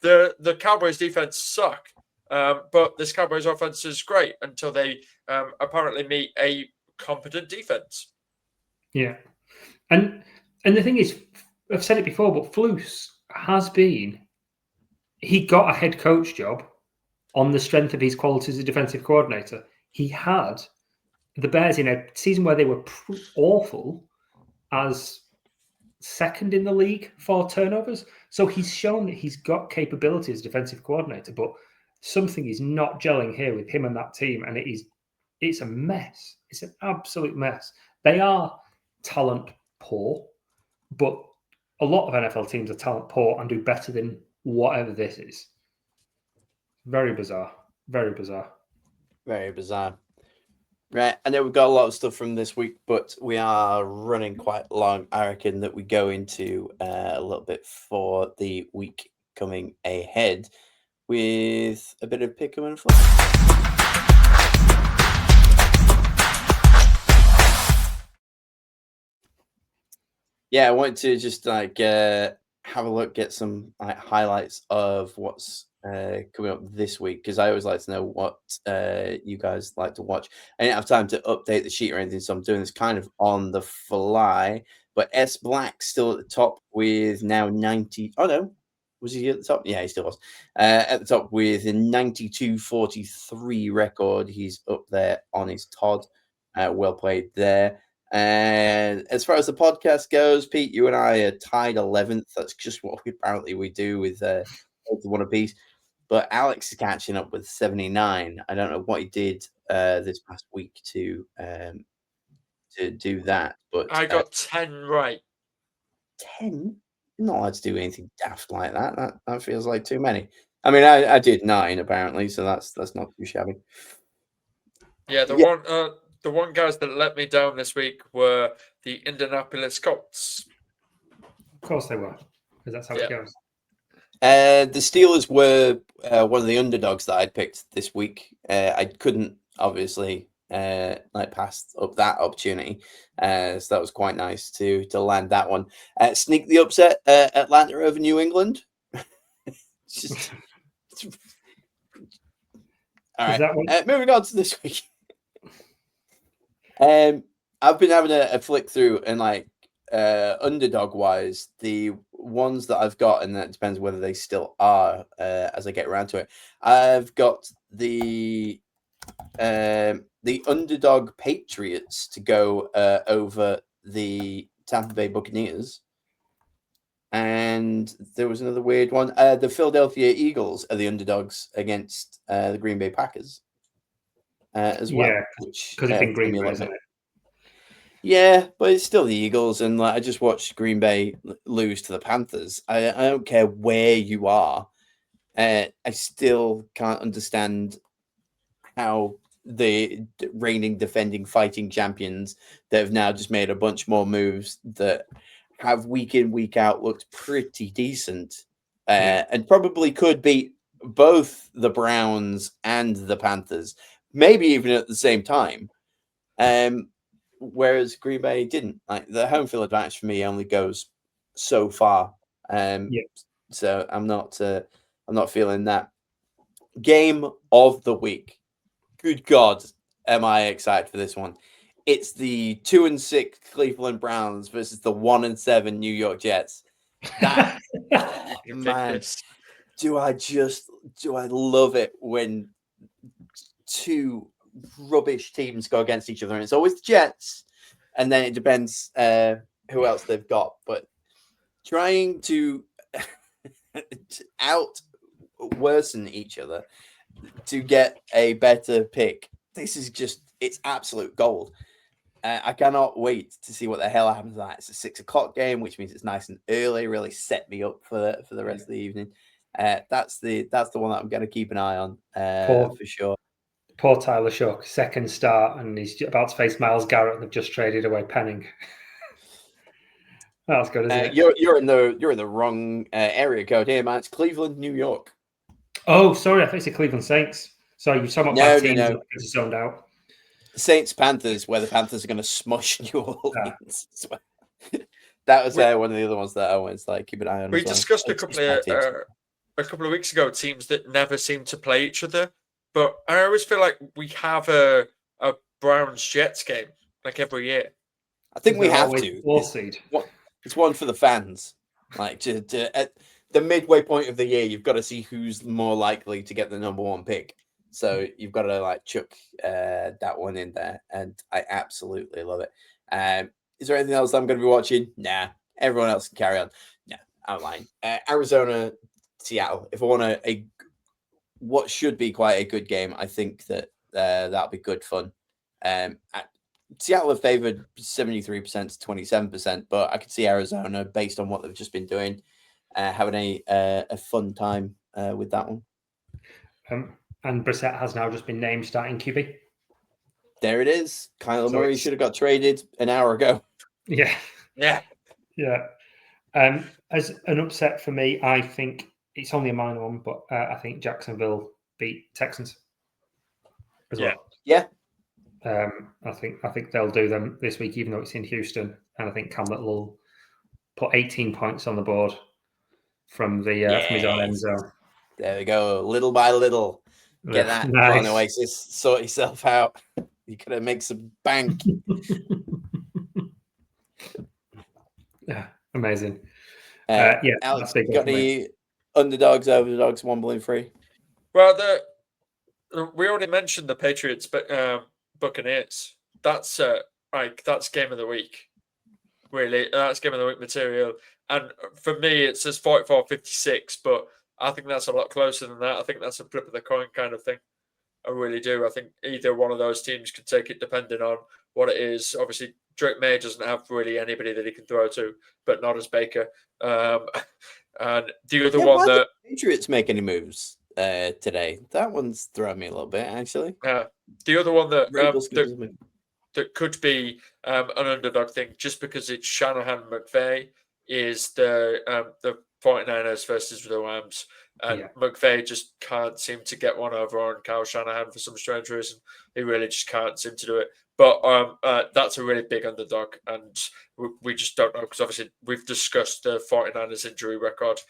The Cowboys defense suck, but this Cowboys offense is great until they apparently meet a competent defense. Yeah, and the thing is, I've said it before, but Flus he got a head coach job on the strength of his qualities as a defensive coordinator. He had the Bears in a season where they were awful as second in the league for turnovers. So he's shown that he's got capability as defensive coordinator, but something is not gelling here with him and that team, and it's a mess. It's an absolute mess. They are talent poor, but a lot of NFL teams are talent poor and do better than whatever this is. Very bizarre. Very bizarre. Very bizarre. Right, I know we've got a lot of stuff from this week, but we are running quite long. I reckon that we go into a little bit for the week coming ahead with a bit of pick 'em and flip. Yeah, I wanted to just like have a look, get some like highlights of what's coming up this week, because I always like to know what you guys like to watch. I didn't have time to update the sheet or anything, so I'm doing this kind of on the fly. But S Black still at the top with now 90. Oh no, was he at the top? Yeah, he still was at the top with a 92-43 record. He's up there on his Todd. Well played there. And as far as the podcast goes, Pete, you and I are tied 11th. That's just what we do with one apiece. But Alex is catching up with 79. I don't know what he did this past week to do that, but I got 10 right. 10? I'm not allowed to do anything daft like that. That feels like too many. I mean, I did 9 apparently, so that's not too shabby. Yeah, the one guys that let me down this week were the Indianapolis Colts. Of course they were, because that's how it goes. The Steelers were one of the underdogs that I'd picked this week. I couldn't obviously pass up that opportunity, so that was quite nice to land that one. Sneak the upset, Atlanta over New England. Just all right. Moving on to this week. I've been having a flick through and underdog wise, the ones that I've got, and that depends whether they still are as I get around to it. I've got the underdog Patriots to go over the Tampa Bay Buccaneers. And there was another weird one. The Philadelphia Eagles are the underdogs against the Green Bay Packers. as well. Yeah, because it's in Green Bay, isn't it? Yeah, but it's still the Eagles, and I just watched Green Bay lose to the Panthers. I don't care where you are. I still can't understand how the reigning, defending, fighting champions that have now just made a bunch more moves that have week in, week out looked pretty decent, and probably could beat both the Browns and the Panthers, maybe even at the same time. Whereas Green Bay didn't. Like the home field advantage for me only goes so far. So I'm not feeling that. Game of the week. Good God, am I excited for this one? It's the 2-6 Cleveland Browns versus the 1-7 New York Jets. That man, do I love it when two rubbish teams go against each other, and it's always the Jets, and then it depends who else they've got. But trying to out worsen each other to get a better pick, this is just, it's absolute gold. I cannot wait to see what the hell happens. It's a 6 o'clock game, which means it's nice and early. Really set me up for the rest of the evening. That's the one that I'm going to keep an eye on for sure. Poor Tyler Shook, second start, and he's about to face Myles Garrett, and they've just traded away Penning. That's good, isn't it? You're in the wrong area code here, man. It's Cleveland, New York. Oh, sorry, I thought it's Cleveland Saints. Sorry, you're talking about bad teams. No. Zoned out. Saints Panthers, where the Panthers are going to smush New Orleans. That was one of the other ones that I was like, keep an eye on. We discussed a couple of weeks ago teams that never seem to play each other. But I always feel like we have a Browns Jets game like every year. I think we have to. It's one for the fans. Like to at the midway point of the year, you've got to see who's more likely to get the number one pick. So you've got to like chuck that one in there, and I absolutely love it. Is there anything else I'm going to be watching? Nah. Everyone else can carry on. No, I'm lying. Arizona, Seattle. If I want what should be quite a good game, I think that that'll be good fun. Seattle have favored 73% to 27%, but I could see Arizona, based on what they've just been doing, having a fun time with that one. And Brissett has now just been named starting QB. There it is. Kyler Murray should have got traded an hour ago. Yeah. Yeah. Yeah. As an upset for me, I think it's only a minor one, but I think Jacksonville beat Texans as well. Yeah. I think they'll do them this week, even though it's in Houston. And I think Cam Little will put 18 points on the board from from his own end zone. There we go. Little by little. Get that on Oasis. Sort yourself out. You gotta make some bank. Yeah, amazing. Alex, got any underdogs, overdogs, 1-3? Well, we already mentioned the Patriots, but Buccaneers. That's game of the week. Really, that's game of the week material. And for me, it says 44-56, but I think that's a lot closer than that. I think that's a flip of the coin kind of thing. I really do. I think either one of those teams could take it depending on what it is. Obviously, Drake May doesn't have really anybody that he can throw to, but not as Baker. And the other one that the Patriots make any moves today? That one's throwing me a little bit, actually. The other one that could be an underdog thing, just because it's Shanahan McVay, is the 49ers versus the Rams. And McVay just can't seem to get one over on Kyle Shanahan for some strange reason. He really just can't seem to do it. But that's a really big underdog, and we just don't know, because obviously we've discussed the 49ers injury record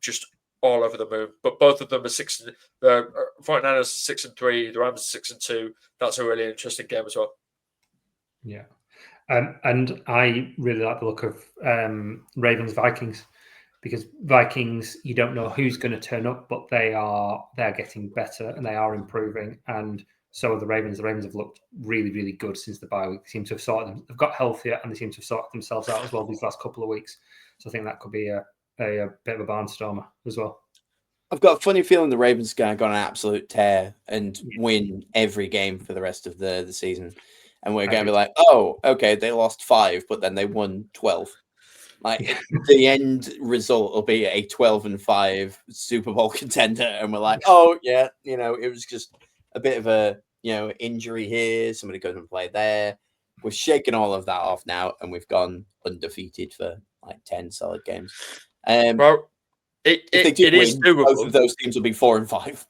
just all over the moon. But both of them are 6. The 49ers are 6-3. The Rams are 6-2. That's a really interesting game as well. Yeah, and I really like the look of Ravens Vikings, because Vikings, you don't know who's going to turn up, but they're getting better and they are improving, and so are the Ravens. The Ravens have looked really, really good since the bye week. They seem to have sorted them. They've got healthier, and they seem to have sorted themselves out as well these last couple of weeks. So I think that could be a bit of a barnstormer as well. I've got a funny feeling the Ravens are going to go on an absolute tear and win every game for the rest of the season. And we're going to be like, oh, okay, they lost 5, but then they won 12. Like the end result will be a 12-5 Super Bowl contender, and we're like, oh yeah, it was just a bit of a injury here. Somebody couldn't play there. We're shaking all of that off now, and we've gone undefeated for like 10 solid games. Well, if they do win, doable. Both of those teams will be 4-5.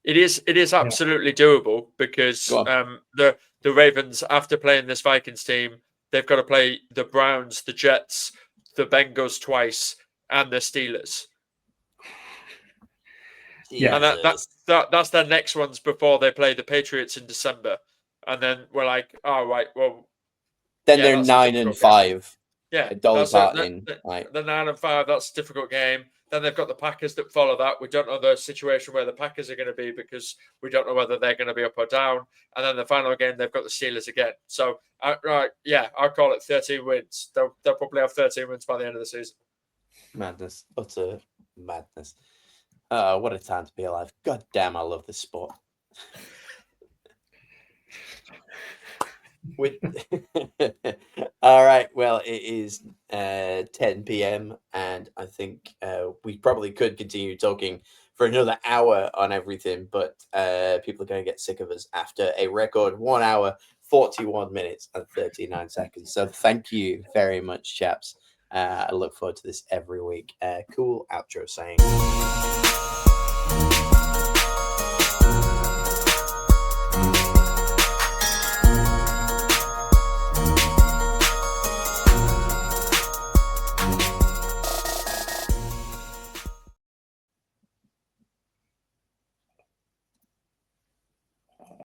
It is absolutely doable because the Ravens, after playing this Vikings team, they've got to play the Browns, the Jets, the Bengals twice, and the Steelers. Yeah, and that's their next ones before they play the Patriots in December. And then we're like, oh right, well, then they're 9-5. Yeah, Dolly Parton. They're 9-5. That's a difficult game. Then they've got the Packers that follow that. We don't know the situation where the Packers are going to be because we don't know whether they're going to be up or down. And then the final game, they've got the Steelers again. So, I'll call it 13 wins. They'll probably have 13 wins by the end of the season. Madness. Utter madness. What a time to be alive. God damn, I love this sport. All right, well, it is 10 p.m. and I think we probably could continue talking for another hour on everything, but people are going to get sick of us after a record 1 hour 41 minutes and 39 seconds. So thank you very much, chaps. I look forward to this every week. Cool outro saying.